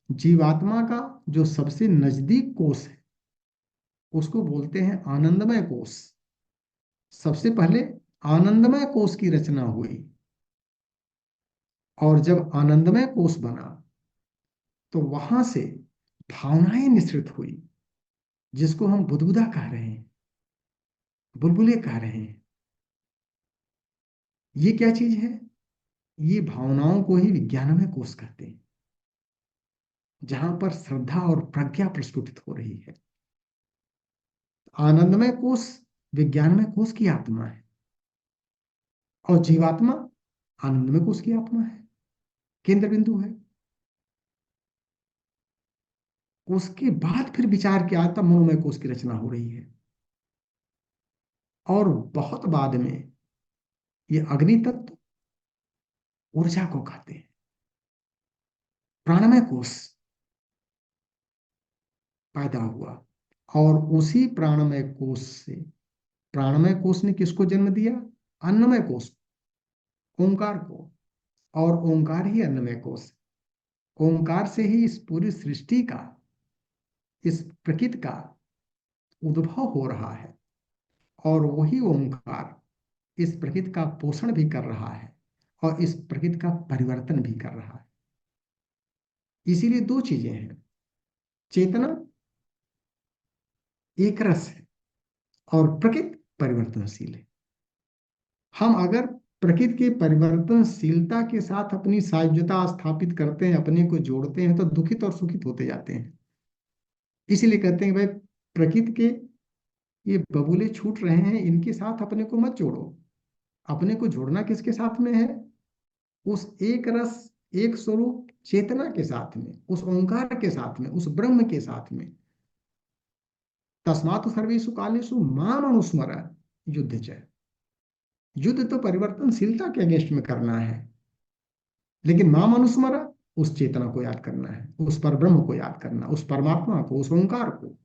जीवात्मा का जो सबसे नजदीक कोष है उसको बोलते हैं आनंदमय कोष। सबसे पहले आनंदमय कोष की रचना हुई, और जब आनंदमय कोष बना तो वहां से भावनाएं निश्रित हुई, जिसको हम बुदबुदा कह रहे हैं, बुलबुले कह रहे हैं। ये क्या चीज है? ये भावनाओं को ही विज्ञानमय कोष कहते हैं, जहां पर श्रद्धा और प्रज्ञा प्रस्फुटित हो रही है। आनंदमय कोष विज्ञानमय कोष की आत्मा है, और जीवात्मा आनंदमय कोष की आत्मा है, केंद्र बिंदु है। उसके बाद फिर विचार किया, तब मनोमय कोष की रचना हो रही है। और बहुत बाद में ये अग्नि तत्व ऊर्जा को कहते हैं, प्राणमय कोष पैदा हुआ। और उसी प्राणमय कोष से, प्राणमय कोष ने किसको जन्म दिया? अन्नमय कोष, ओंकार को। और ओंकार ही अन्नमय कोष। ओंकार से ही इस पूरी सृष्टि का, इस प्रकृति का उद्भव हो रहा है, और वही ओंकार इस प्रकृति का पोषण भी कर रहा है, और इस प्रकृति का परिवर्तन भी कर रहा है। इसीलिए दो चीजें हैं, चेतना एक रस है, और प्रकृति परिवर्तनशील है। हम अगर प्रकृति की परिवर्तनशीलता के साथ अपनी सायुज्यता स्थापित करते हैं, अपने को जोड़ते हैं, तो दुखित और सुखित होते जाते हैं। इसीलिए कहते हैं भाई, प्रकृति के ये बबूले छूट रहे हैं, इनके साथ अपने को मत जोड़ो। अपने को जोड़ना किसके साथ में है? उस एक रस, एक स्वरूप चेतना के साथ में, उस ओंकार के साथ में, उस ब्रह्म के साथ में। तस्मात् सर्वेषु कालेषु माम अनुस्मर युद्ध च। युद्ध तो परिवर्तनशीलता के अगेंस्ट में करना है, लेकिन माम अनुस्मर, उस चेतना को याद करना है, उस पर ब्रह्म को याद करना, उस परमात्मा को, उस ओंकार को।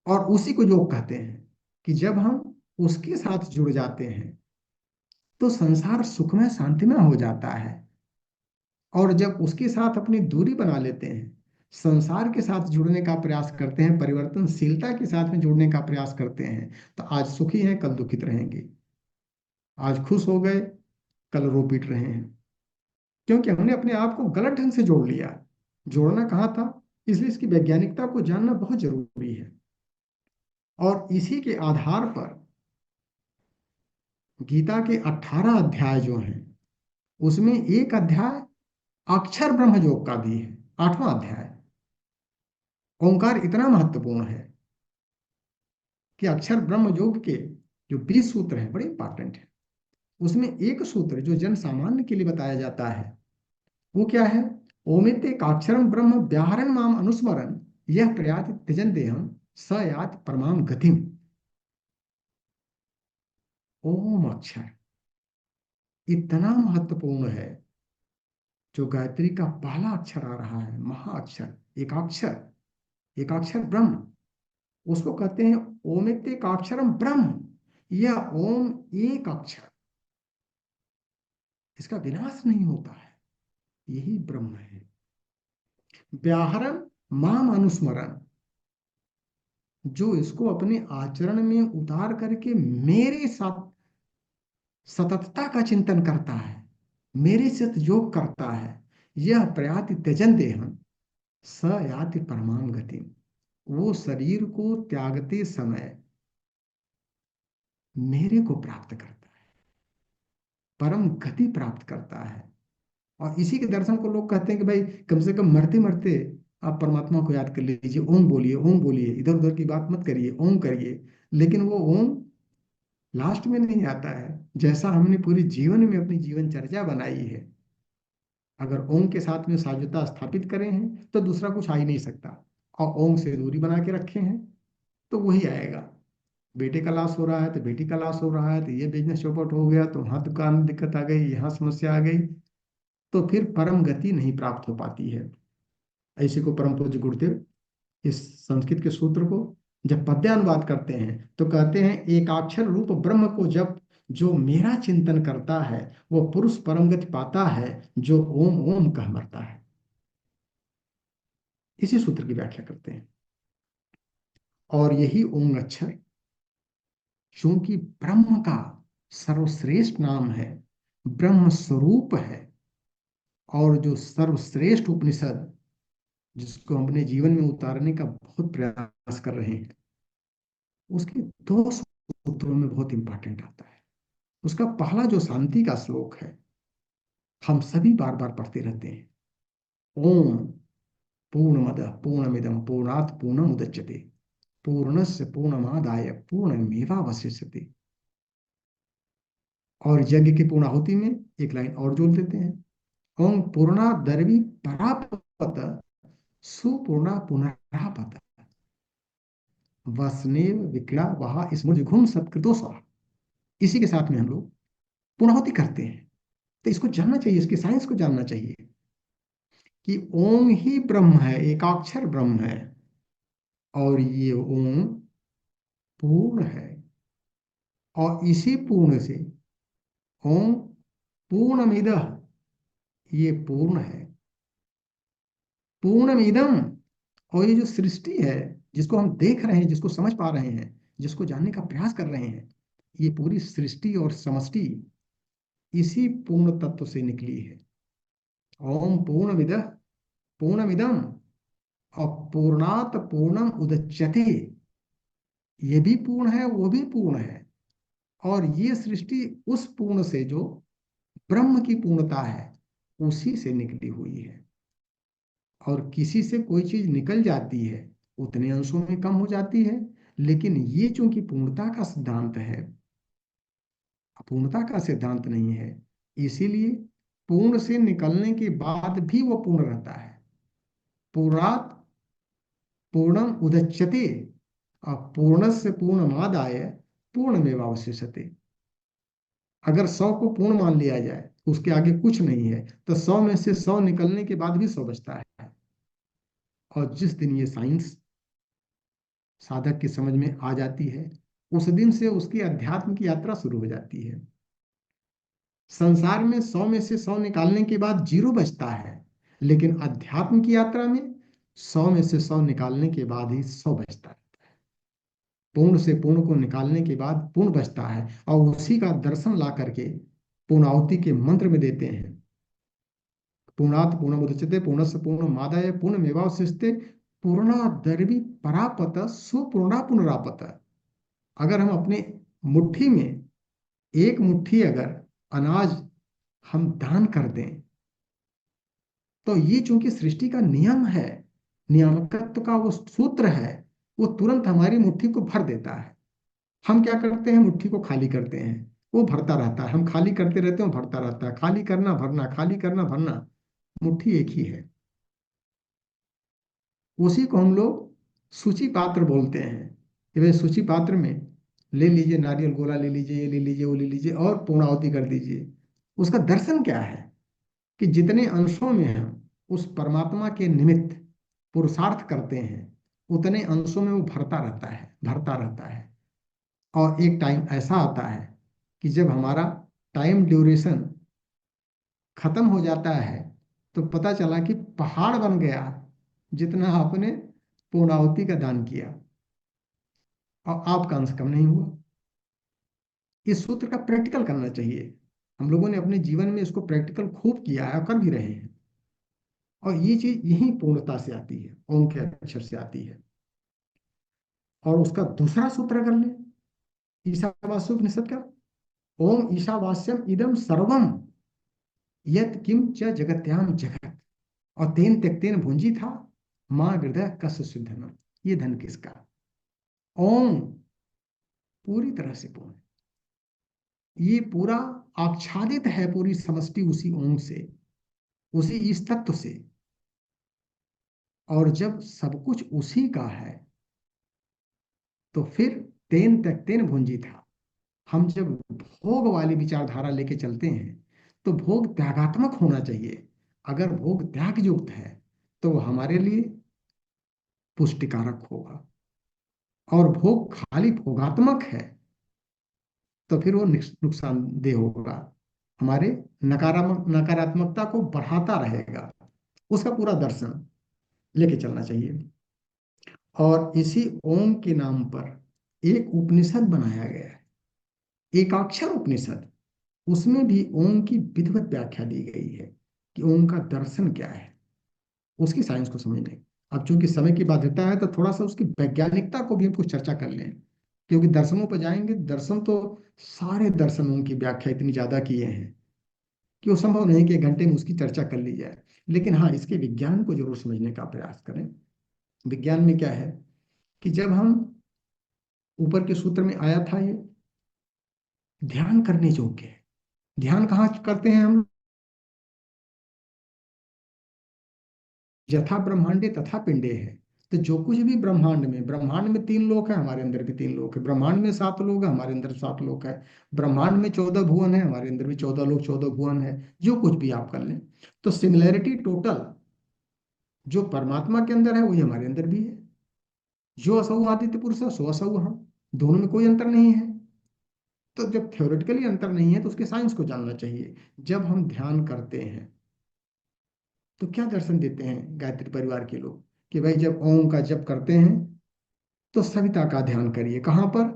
और उसी को योग कहते हैं कि जब हम उसके साथ जुड़ जाते हैं तो संसार सुखमय शांतिमय हो जाता है, और जब उसके साथ अपनी दूरी बना लेते हैं, संसार के साथ जुड़ने का प्रयास करते हैं, परिवर्तनशीलता के साथ में जुड़ने का प्रयास करते हैं, तो आज सुखी हैं कल दुखित रहेंगे, आज खुश हो गए कल रो पीट रहे हैं, क्योंकि हमने अपने आप को गलत ढंग से जोड़ लिया। जोड़ना कहाँ था, इसलिए इसकी वैज्ञानिकता को जानना बहुत जरूरी है। और इसी के आधार पर गीता के 18 अध्याय जो हैं, उसमें एक अध्याय अक्षर ब्रह्म योग का भी है, 8वां अध्याय। ओंकार इतना महत्वपूर्ण है कि अक्षर ब्रह्म योग के जो 20 सूत्र हैं बड़े इंपॉर्टेंट है। उसमें एक सूत्र जो जन सामान्य के लिए बताया जाता है वो क्या है, ओमिते काक्षरम ब्रह्म व्याहरण माम अनुस्मरण यह प्रयाति त्यजन देहम स याति परमाम गतिम। ओम अक्षर इतना महत्वपूर्ण है, जो गायत्री का पहला अक्षर आ रहा है, महाअक्षर, एकाक्षर ब्रह्म, उसको कहते हैं ओमिते काक्षरम ब्रह्म। यह ओम एक अक्षर, इसका विनाश नहीं होता है, यही ब्रह्म है। व्याहरण माम अनुस्मरण, जो इसको अपने आचरण में उतार करके मेरे साथ सततता का चिंतन करता है, मेरे से योग करता है, यह प्रयाति त्यजन देहम स याति परमाम गति, वो शरीर को त्यागते समय मेरे को प्राप्त करता है, परम गति प्राप्त करता है। और इसी के दर्शन को लोग कहते हैं कि भाई कम से कम मरते मरते आप परमात्मा को याद कर लीजिए, ओम बोलिए, ओम बोलिए, इधर उधर की बात मत करिए, ओम करिए। लेकिन वो ओम लास्ट में नहीं आता है, जैसा हमने पूरी जीवन में अपनी जीवन चर्चा बनाई है। अगर ओम के साथ में साझुता स्थापित करें हैं तो दूसरा कुछ आ ही नहीं सकता, और ओम से दूरी बना के रखे हैं तो वही आएगा। बेटे का लॉस हो रहा है तो बेटी का लॉस हो रहा है, तो ये बिजनेस चौपट हो गया, तो वहाँ दुकान में दिक्कत आ गई, यहाँ समस्या आ गई, तो फिर परम गति नहीं प्राप्त हो पाती है। ऐसे को परम पूज्य गुरुदेव इस संस्कृत के सूत्र को जब पद्यानुवाद करते हैं तो कहते हैं, एकाक्षर रूप ब्रह्म को जब जो मेरा चिंतन करता है वो पुरुष परम गति पाता है, जो ओम ओम कह मरता है। इसी सूत्र की व्याख्या करते हैं। और यही ओम अक्षर चूंकि ब्रह्म का सर्वश्रेष्ठ नाम है, ब्रह्म स्वरूप है, और जो सर्वश्रेष्ठ उपनिषद जिसको हम अपने जीवन में उतारने का बहुत प्रयास कर रहे हैं, उसके 2 सूत्रों में बहुत इंपॉर्टेंट आता है। उसका पहला जो शांति का श्लोक है, हम सभी बार बार पढ़ते रहते हैं, ओम पूर्णमदः पूर्णमिदं पूर्णात् पूर्णमुदच्यते पूर्णस्य पूर्णमादाय पूर्णमेवावशिष्यते। और यज्ञ की पूर्णाहुति में एक लाइन और जोड़ देते हैं, ओम पूर्णा दरवी परापत सुपूर्णा पुनरापत वसनेव विक्ला वहा स्मृति घुम सत्कृतोषा। इसी के साथ में हम लोग पूर्णाहुति करते हैं। तो इसको जानना चाहिए, इसकी साइंस को जानना चाहिए कि ओम ही ब्रह्म है, एकाक्षर ब्रह्म है, और ये ओम पूर्ण है। और इसी पूर्ण से ओम पूर्णमिदः, ये पूर्ण है, पूर्णमिदम। और ये जो सृष्टि है जिसको हम देख रहे हैं, जिसको समझ पा रहे हैं, जिसको जानने का प्रयास कर रहे हैं, ये पूरी सृष्टि और समष्टि इसी पूर्ण तत्व से निकली है। ओम पूर्णमिदः पूर्णमिदम और पूर्णात पूर्णम उदच्यते, ये भी पूर्ण है वो भी पूर्ण है। और ये सृष्टि उस पूर्ण से जो ब्रह्म की पूर्णता है उसी से निकली हुई है। और किसी से कोई चीज निकल जाती है उतने अंशों में कम हो जाती है, लेकिन ये चूंकि पूर्णता का सिद्धांत है, अपूर्णता का सिद्धांत नहीं है, इसीलिए पूर्ण से निकलने के बाद भी वो पूर्ण रहता है। पूर्णात पूर्णम उदच्यते और पूर्णस्य पूर्णमादाय पूर्णमेवावशिष्यते। अगर 100 को पूर्ण मान लिया जाए, उसके आगे कुछ नहीं है, तो 100 में से 100 निकलने के बाद भी 100 बचता है। और जिस दिन ये साइंस साधक की समझ में आ जाती है, उस दिन से उसकी अध्यात्म की यात्रा शुरू हो जाती है। संसार में 100 में से 100 निकालने के बाद 0 बचता है, लेकिन अध्यात्म की यात्रा में 100 में से 100 निकालने के बाद ही 100 बचता है। पूर्ण से पूर्ण को निकालने के बाद पूर्ण बचता है, और उसी का दर्शन ला करके पूर्णाहुति के मंत्र में देते हैं। पूर्णात पूर्णमुदच्यते पूर्णस्य पूर्णमादाय पूर्णमेवावशिष्यते पूर्णादर्वी परापत सुपूर्णा पुनरापत। अगर हम अपने मुट्ठी में एक मुट्ठी अगर अनाज हम दान कर दें, तो ये चूंकि सृष्टि का नियम है, नियामकत्व का वो सूत्र है, वो तुरंत हमारी मुट्ठी को भर देता है। हम क्या करते हैं, मुट्ठी को खाली करते हैं, वो भरता रहता है, हम खाली करते रहते हैं, वो भरता रहता है। खाली करना भरना, खाली करना भरना, मुट्ठी एक ही है। उसी को हम लोग सूची पात्र बोलते हैं कि भाई सूची पात्र में ले लीजिए, नारियल गोला ले लीजिए, ये ले लीजिए, वो ले लीजिए, और पूर्णाहुति कर दीजिए। उसका दर्शन क्या है कि जितने अंशों में हम उस परमात्मा के निमित्त पुरुषार्थ करते हैं, उतने अंशों में वो भरता रहता है, भरता रहता है। और एक टाइम ऐसा आता है कि जब हमारा टाइम ड्यूरेशन खत्म हो जाता है, तो पता चला कि पहाड़ बन गया जितना आपने पूर्णाहुति का दान किया, और आपका अंश कम नहीं हुआ। इस सूत्र का प्रैक्टिकल करना चाहिए। हम लोगों ने अपने जीवन में इसको प्रैक्टिकल खूब किया है और कर भी रहे हैं। और ये चीज यही पूर्णता से आती है, ओम के अक्षर से आती है। और उसका दूसरा सूत्र कर ले, ईशावास्योपनिषद का, ओम ईशावास्यम इदम सर्वम यत किम च जगत्याम जगत, और तेन त्यक्तेन भुंजी था माँ हृदय कस धनम। ये धन किसका? ओम पूरी तरह से पूर्ण, ये पूरा आच्छादित है, पूरी समष्टि उसी ओम से, उसी इस तत्व से। और जब सब कुछ उसी का है, तो फिर तेन त्यक्तेन भुंजी था। हम जब भोग वाली विचारधारा लेके चलते हैं, तो भोग त्यागात्मक होना चाहिए। अगर भोग त्याग युक्त है, तो वो हमारे लिए पुष्टिकारक होगा। और भोग खाली भोगात्मक है, तो फिर वो नुकसानदेह होगा, हमारे नकारात्मकता को बढ़ाता रहेगा। उसका पूरा दर्शन लेके चलना चाहिए। और इसी ओम के नाम पर एक उपनिषद बनाया गया है, एकाक्षर उपनिषद। उसमें भी ओम की विधिवत व्याख्या दी गई है कि ओम का दर्शन क्या है, उसकी साइंस को समझने। अब चूंकि समय की बाध्यता है, तो थोड़ा सा उसकी वैज्ञानिकता को भी हम कुछ चर्चा कर लें, क्योंकि दर्शनों पर जाएंगे, दर्शन तो सारे दर्शनों की व्याख्या इतनी ज्यादा किए हैं कि वो संभव नहीं कि एक घंटे में उसकी चर्चा कर ली जाए। लेकिन हाँ, इसके विज्ञान को जरूर समझने का प्रयास करें। विज्ञान में क्या है कि जब हम ऊपर के सूत्र में आया था, ये ध्यान करने योग्य है। ध्यान कहाँ करते हैं हम? यथा ब्रह्मांडे तथा पिंडे है। तो जो कुछ भी ब्रह्मांड में 3 लोक है, हमारे अंदर भी 3 लोक है। ब्रह्मांड में 7 लोक है, हमारे अंदर 7 लोक है। ब्रह्मांड में 14 भुवन है, हमारे अंदर भी 14 लोक, 14 भुवन है। जो कुछ भी आप कर लें, तो सिमिलैरिटी टोटल जो परमात्मा के अंदर है, वही हमारे अंदर भी है। जो असौ आदित्य पुरुष है, सो असौ हम, दोनों में कोई अंतर नहीं है। तो जब थ्योरेटिकली अंतर नहीं है, तो उसके साइंस को जानना चाहिए। जब हम ध्यान करते हैं, तो क्या दर्शन देते हैं गायत्री परिवार के लोग कि भाई जब ओम का जप करते हैं, तो सविता का ध्यान करिए। कहां पर?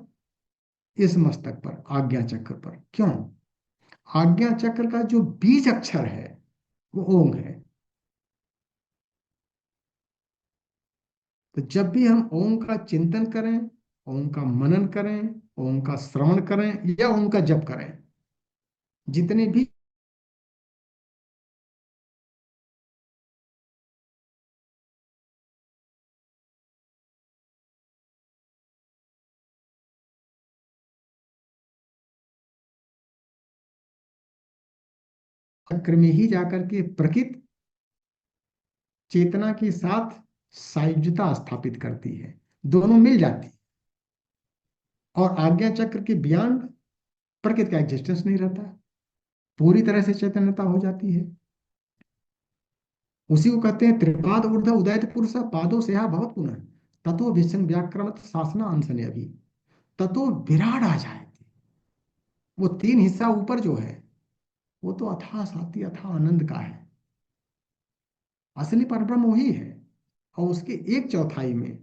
इस मस्तक पर, आज्ञा चक्र पर। क्यों? आज्ञा चक्र का जो बीज अक्षर है, वो ओम है। तो जब भी हम ओम का चिंतन करें, ओम का मनन करें, ओम का श्रवण करें, या ओम का जप करें, जितने भी चक्र में ही जाकर के प्रकृति चेतना के साथ सायुज्यता स्थापित करती है, दोनों मिल जाती है। और आज्ञा चक्र के बियॉन्ड प्रकृति का एग्जिस्टेंस नहीं रहता, पूरी तरह से चैतन्यता हो जाती है। उसी को कहते हैं त्रिपाद ऊर्ध्व उदयत पुरुष पादो से भवत पुनः ततो विषम व्याक्रमत शासना अंशने अभी ततो विराट आ जाए। वो 3 हिस्सा ऊपर जो है, वो तो अथाह शांति अथाह आनंद का है। असली परब्रह्म वही है। और उसके एक चौथाई में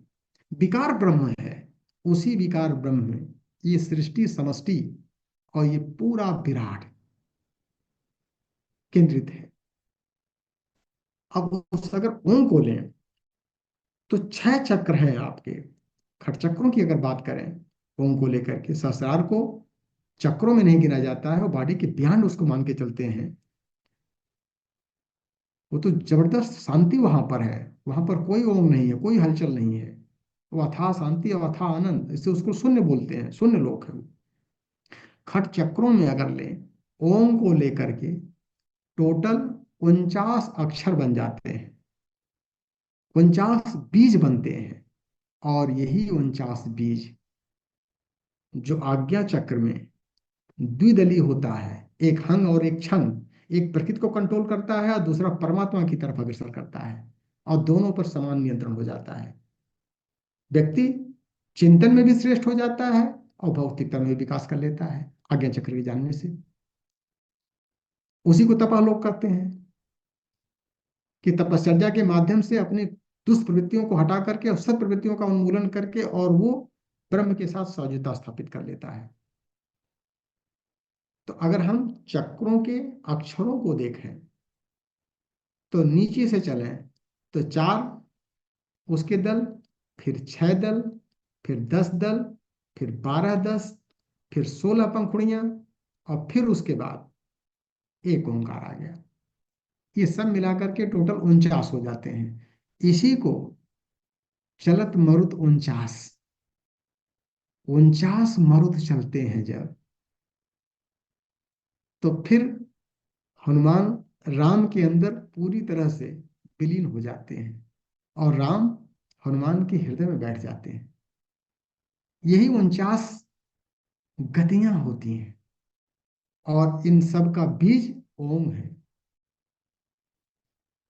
विकार ब्रह्म है। उसी विकार ब्रह्म में ये सृष्टि समष्टि और ये पूरा विराट केंद्रित है। अब उस अगर ओम को लें तो 6 चक्र हैं आपके। खट चक्रों की अगर बात करें ओम को लेकर के, सहस्रार को चक्रों में नहीं गिना जाता है, और बॉडी के बियॉन्ड उसको मान के चलते हैं। वो तो जबरदस्त शांति वहां पर है। वहां पर कोई ओम नहीं है, कोई हलचल नहीं है। वो अथाह शांति और अथाह आनंद, इससे उसको शून्य बोलते हैं, शून्य लोक है वो। खट चक्रों में अगर लें ओम को लेकर के, टोटल 49 अक्षर बन जाते हैं, 49 बीज बनते हैं। और यही 49 बीज जो आज्ञा चक्र में द्विदलीय होता है, एक हंग और एक छंग, एक प्रकृति को कंट्रोल करता है और दूसरा परमात्मा की तरफ अग्रसर करता है, और दोनों पर समान नियंत्रण हो जाता है। व्यक्ति चिंतन में भी श्रेष्ठ हो जाता है और भौतिकता में भी विकास कर लेता है आज्ञा चक्र के जानने से। उसी को तपालोक कहते हैं कि तपश्चर्या के माध्यम से अपने दुष्प्रवृत्तियों को हटा करके और सत प्रवृत्तियों का उन्मूलन करके और वो ब्रह्म के साथ सौजता स्थापित कर लेता है। तो अगर हम चक्रों के अक्षरों को देखें तो नीचे से चलें तो 4 उसके दल, फिर 6 दल, फिर 10 दल, फिर 12 10, फिर 16 पंखुड़ियां, और फिर उसके बाद एक ओंकार आ गया। ये सब मिलाकर के टोटल 49 हो जाते हैं। इसी को चलत मरुत 49, 49 मरुत चलते हैं जब, तो फिर हनुमान राम के अंदर पूरी तरह से विलीन हो जाते हैं और राम हनुमान के हृदय में बैठ जाते हैं। यही 49 गतियां होती हैं और इन सब का बीज ओम है।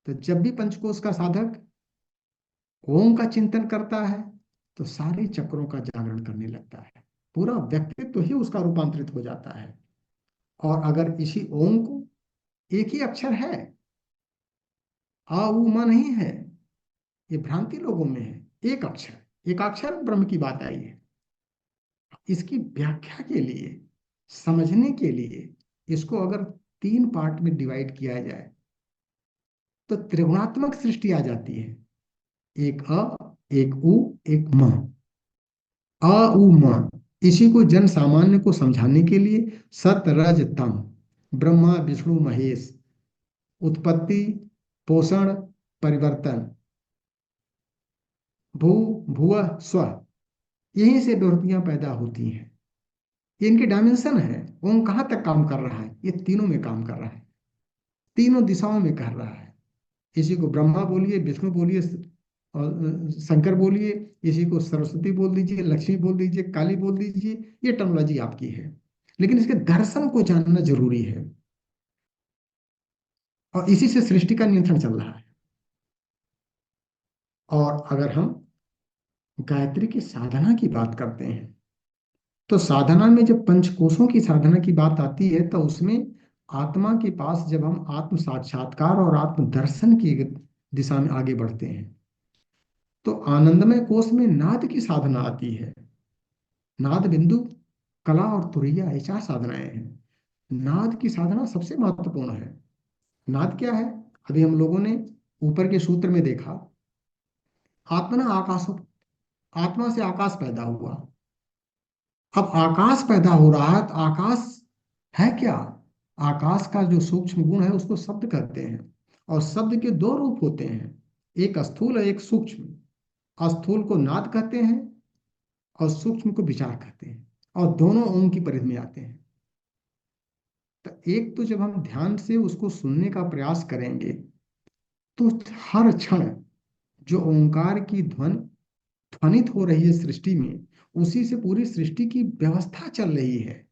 तो जब भी पंचकोश का साधक ओम का चिंतन करता है तो सारे चक्रों का जागरण करने लगता है, पूरा व्यक्तित्व ही उसका रूपांतरित हो जाता है। और अगर इसी ओम को, एक ही अक्षर है, आ उ मा नहीं है, ये भ्रांति लोगों में है। एक अक्षर, एक अक्षर ब्रह्म की बात आई है। इसकी व्याख्या के लिए, समझने के लिए इसको अगर 3 पार्ट में डिवाइड किया जाए तो त्रिगुणात्मक सृष्टि आ जाती है। एक अ, एक उ, एक म। अ उ म, इसी को जन सामान्य को समझाने के लिए सत रज तम, ब्रह्मा विष्णु महेश, उत्पत्ति, पोषण, परिवर्तन, भू भुव स्व, यहीं से विभूतियां पैदा होती हैं। ये इनके डायमेंशन है। ओम कहाँ तक काम कर रहा है? ये तीनों में काम कर रहा है, तीनों दिशाओं में कर रहा है। इसी को ब्रह्मा बोलिए, विष्णु बोलिए और शंकर बोलिए, इसी को सरस्वती बोल दीजिए, लक्ष्मी बोल दीजिए, काली बोल दीजिए, ये टर्मोलॉजी आपकी है। लेकिन इसके दर्शन को जानना जरूरी है, और इसी से सृष्टि का नियंत्रण चल रहा है। और अगर हम गायत्री की साधना की बात करते हैं तो साधना में जब पंचकोशों की साधना की बात आती है तो उसमें आत्मा के पास जब हम आत्म साक्षात्कार और आत्म दर्शन की दिशा में आगे बढ़ते हैं तो आनंदमय कोश में नाद की साधना आती है। नाद बिंदु, कला और तुरैया, ये 4 साधनाएं हैं। नाद की साधना सबसे महत्वपूर्ण है। नाद क्या है? अभी हम लोगों ने ऊपर के सूत्र में देखा, आत्मना आकाश, आत्मा से आकाश पैदा हुआ। अब आकाश पैदा हो रहा है तो आकाश है क्या? आकाश का जो सूक्ष्म गुण है उसको शब्द कहते हैं, और शब्द के 2 रूप होते हैं, एक स्थूल और एक सूक्ष्म। स्थूल को नाद कहते हैं और सूक्ष्म को विचार कहते हैं, और दोनों ओम की परिधि में आते हैं। तो एक तो जब हम ध्यान से उसको सुनने का प्रयास करेंगे तो हर क्षण जो ओंकार की ध्वनित हो रही है सृष्टि में, उसी से पूरी सृष्टि की व्यवस्था चल रही है।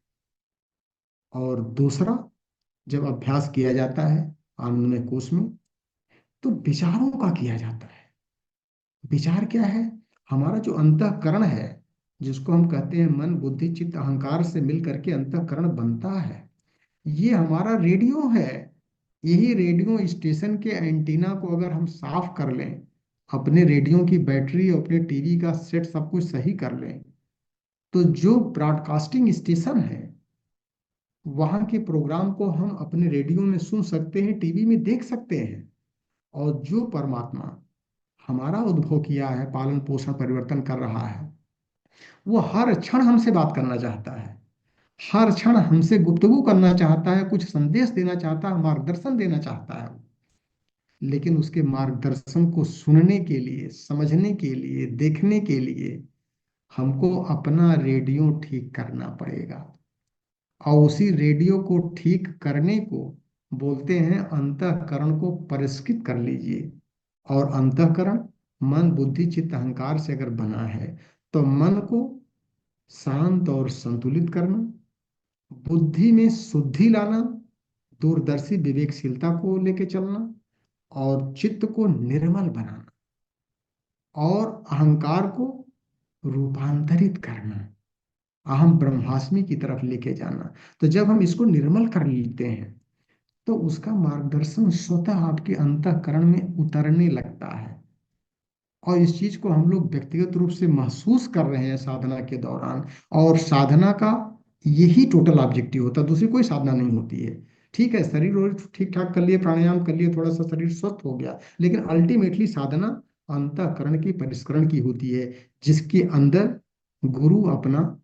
और दूसरा, जब अभ्यास किया जाता है आनंदमय कोश में तो विचारों का किया जाता है। विचार क्या है? हमारा जो अंतःकरण है, जिसको हम कहते हैं मन बुद्धि चित्त अहंकार से मिल करके अंतःकरण बनता है, ये हमारा रेडियो है। यही रेडियो स्टेशन के एंटीना को अगर हम साफ कर लें, अपने रेडियो की बैटरी, अपने टीवी का सेट सब कुछ सही कर लें, तो जो ब्रॉडकास्टिंग स्टेशन है वहाँ के प्रोग्राम को हम अपने रेडियो में सुन सकते हैं, टीवी में देख सकते हैं। और जो परमात्मा हमारा उद्भव किया है, पालन पोषण परिवर्तन कर रहा है, वो हर क्षण हमसे बात करना चाहता है, हर क्षण हमसे गुफ्तगू करना चाहता है, कुछ संदेश देना चाहता है, मार्गदर्शन देना चाहता है। लेकिन उसके मार्गदर्शन को सुनने के लिए, समझने के लिए, देखने के लिए हमको अपना रेडियो ठीक करना पड़ेगा। और उसी रेडियो को ठीक करने को बोलते हैं अंतःकरण को परिष्कृत कर लीजिए। और अंतःकरण मन बुद्धि चित्त अहंकार से अगर बना है, तो मन को शांत और संतुलित करना, बुद्धि में शुद्धि लाना, दूरदर्शी विवेकशीलता को लेके चलना, और चित्त को निर्मल बनाना, और अहंकार को रूपांतरित करना, अहम ब्रह्मास्मि की तरफ लेके जाना। तो जब हम इसको निर्मल कर लेते हैं, तो उसका मार्गदर्शन स्वतः आपके अंतःकरण में उतरने लगता है। और इस चीज को हम लोग व्यक्तिगत रूप से महसूस कर रहे हैं साधना के दौरान। और साधना का यही टोटल ऑब्जेक्टिव होता है, दूसरी कोई साधना नहीं होती है। ठीक है, शरीर और ठीक ठाक कर लिए, प्राणायाम कर लिए, थोड़ा सा शरीर स्वस्थ हो गया, लेकिन अल्टीमेटली साधना अंतःकरण की परिष्करण की होती है, जिसके अंदर गुरु अपना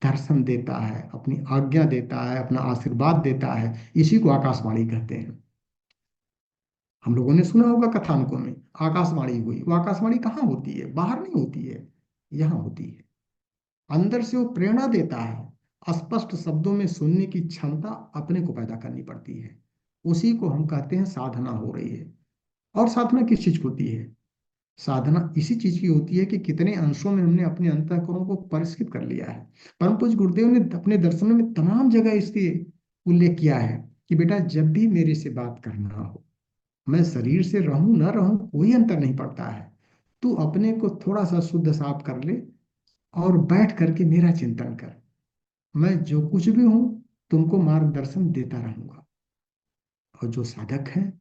दर्शन देता है, अपनी आज्ञा देता है, अपना आशीर्वाद देता है। इसी को आकाशवाणी कहते हैं। हम लोगों ने सुना होगा कथानकों में, आकाशवाणी हुई। वो आकाशवाणी कहाँ होती है? बाहर नहीं होती है, यहाँ होती है। अंदर से वो प्रेरणा देता है। स्पष्ट शब्दों में सुनने की क्षमता अपने को पैदा करनी पड़ती है। उसी को हम कहते हैं साधना हो रही है। और साधना किस चीज की होती है? साधना इसी चीज की होती है कि कितने अंशों में हमने अपने अंतःकरण को परिष्कृत कर लिया है। परम पूज्य गुरुदेव ने अपने दर्शनों में तमाम जगह इसके उल्लेख किया है कि बेटा, जब भी मेरे से बात करना हो, मैं शरीर से रहूं ना रहूं कोई अंतर नहीं पड़ता है। तू अपने को थोड़ा सा शुद्ध साफ कर ले और बैठ करके मेरा चिंतन कर। मैं जो कुछ भी हूं, तुमको मार्गदर्शन देता रहूंगा। और जो साधक है,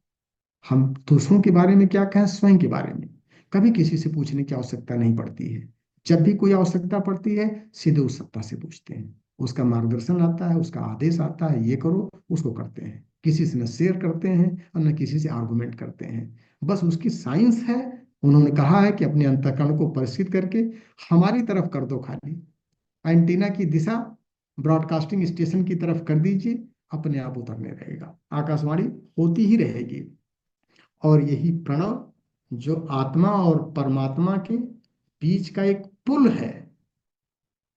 हम दूसरों के बारे में क्या कहें, स्वयं के बारे में कभी किसी से पूछने की आवश्यकता नहीं पड़ती है। जब भी कोई आवश्यकता पड़ती है, सीधे उस सत्ता से पूछते हैं। उसका मार्गदर्शन आता है, उसका आदेश आता है, ये करो, उसको करते हैं। किसी से न शेयर करते हैं और न किसी से आर्गुमेंट करते हैं। बस उसकी साइंस है। उन्होंने कहा है कि अपने अंतःकरण को परिष्कृत करके हमारी तरफ कर दो, खाली एंटीना की दिशा ब्रॉडकास्टिंग स्टेशन की तरफ कर दीजिए, अपने आप उतरने रहेगा, आकाशवाणी होती ही रहेगी। और यही प्रणव जो आत्मा और परमात्मा के बीच का एक पुल है,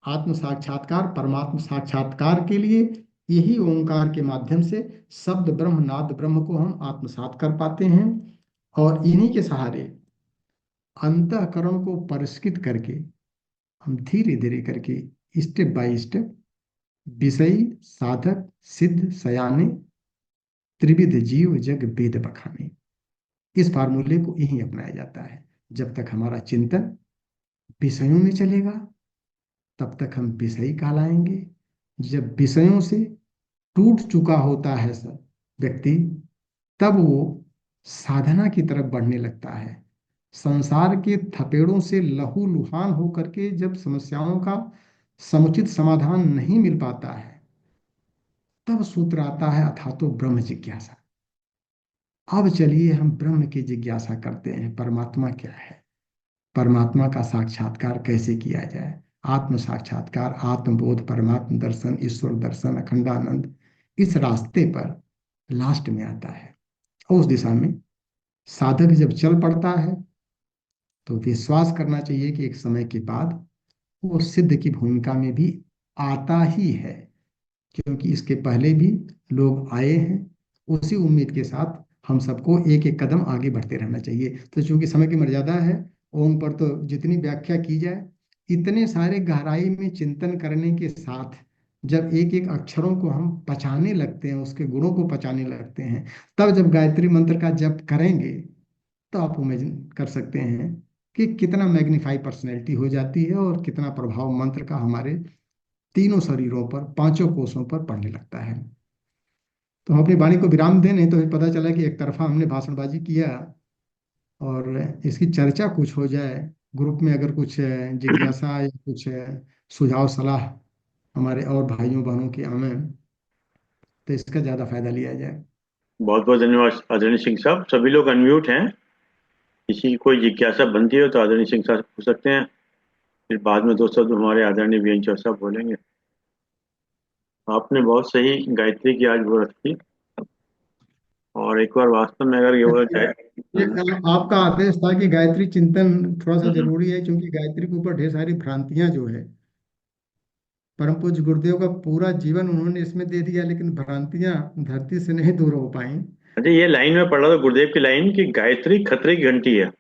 आत्म साक्षात्कार परमात्म साक्षात्कार के लिए यही ओंकार के माध्यम से शब्द ब्रह्म नाद ब्रह्म को हम आत्मसात कर पाते हैं। और इन्हीं के सहारे अंतःकरण को परिष्कृत करके हम धीरे धीरे करके, स्टेप बाय स्टेप, विषयी साधक सिद्ध सयाने त्रिविध जीव जग वेद बखाने, इस फार्मूले को यही अपनाया जाता है। जब तक हमारा चिंतन विषयों में चलेगा, तब तक हम विषयी कहलाएंगे। जब विषयों से टूट चुका होता है सब व्यक्ति, तब वो साधना की तरफ बढ़ने लगता है। संसार के थपेड़ों से लहूलुहान होकर के जब समस्याओं का समुचित समाधान नहीं मिल पाता है, तब सूत्र आता है अथा तो ब्रह्म जिज्ञासा। अब चलिए हम ब्रह्म की जिज्ञासा करते हैं, परमात्मा क्या है, परमात्मा का साक्षात्कार कैसे किया जाए। आत्म साक्षात्कार, आत्मबोध, परमात्म दर्शन, ईश्वर दर्शन, अखंडानंद, इस रास्ते पर लास्ट में आता है। और उस दिशा में साधक जब चल पड़ता है, तो विश्वास करना चाहिए कि एक समय के बाद वो सिद्ध की भूमिका में भी आता ही है। क्योंकि इसके पहले भी लोग आए हैं। उसी उम्मीद के साथ हम सबको एक एक कदम आगे बढ़ते रहना चाहिए। तो चूंकि समय की मर्यादा है, ओम पर तो जितनी व्याख्या की जाए, इतने सारे गहराई में चिंतन करने के साथ जब एक एक अक्षरों को हम पचाने लगते हैं, उसके गुणों को पचाने लगते हैं, तब जब गायत्री मंत्र का जप करेंगे, तो आप इमेजिन कर सकते हैं कि कितना मैग्नीफाई पर्सनैलिटी हो जाती है और कितना प्रभाव मंत्र का हमारे तीनों शरीरों पर, पांचों कोषों पर पड़ने लगता है। तो हम अपनी वाणी को विराम दें, नहीं तो फिर पता चला कि एक तरफा हमने भाषणबाजी किया। और इसकी चर्चा कुछ हो जाए ग्रुप में, अगर कुछ जिज्ञासा या कुछ सुझाव सलाह हमारे और भाइयों बहनों की आमें, तो इसका ज़्यादा फायदा लिया जाए। बहुत बहुत धन्यवाद आदरणीय सिंह साहब। सभी लोग अनम्यूट हैं। किसी की कोई जिज्ञासा बनती हो तो आदरणीय सिंह साहब से पूछ सकते हैं। फिर बाद में दो शब्द हमारे आदरणीय वीएन चौर साहब बोलेंगे। आपने बहुत सही गायत्री की आज वो रखी। और एक बार वास्तव में अगर ये वो ये आपका आदेश था कि गायत्री चिंतन थोड़ा सा हम्म, जरूरी है, क्योंकि गायत्री के ऊपर ढेर सारी भ्रांतियां जो है, परम पूज्य गुरुदेव का पूरा जीवन उन्होंने इसमें दे दिया, लेकिन भ्रांतियां धरती से नहीं दूर हो पाई। अच्छा, ये लाइन में पढ़ रहा था गुरुदेव की लाइन कि गायत्री खतरे की घंटी है।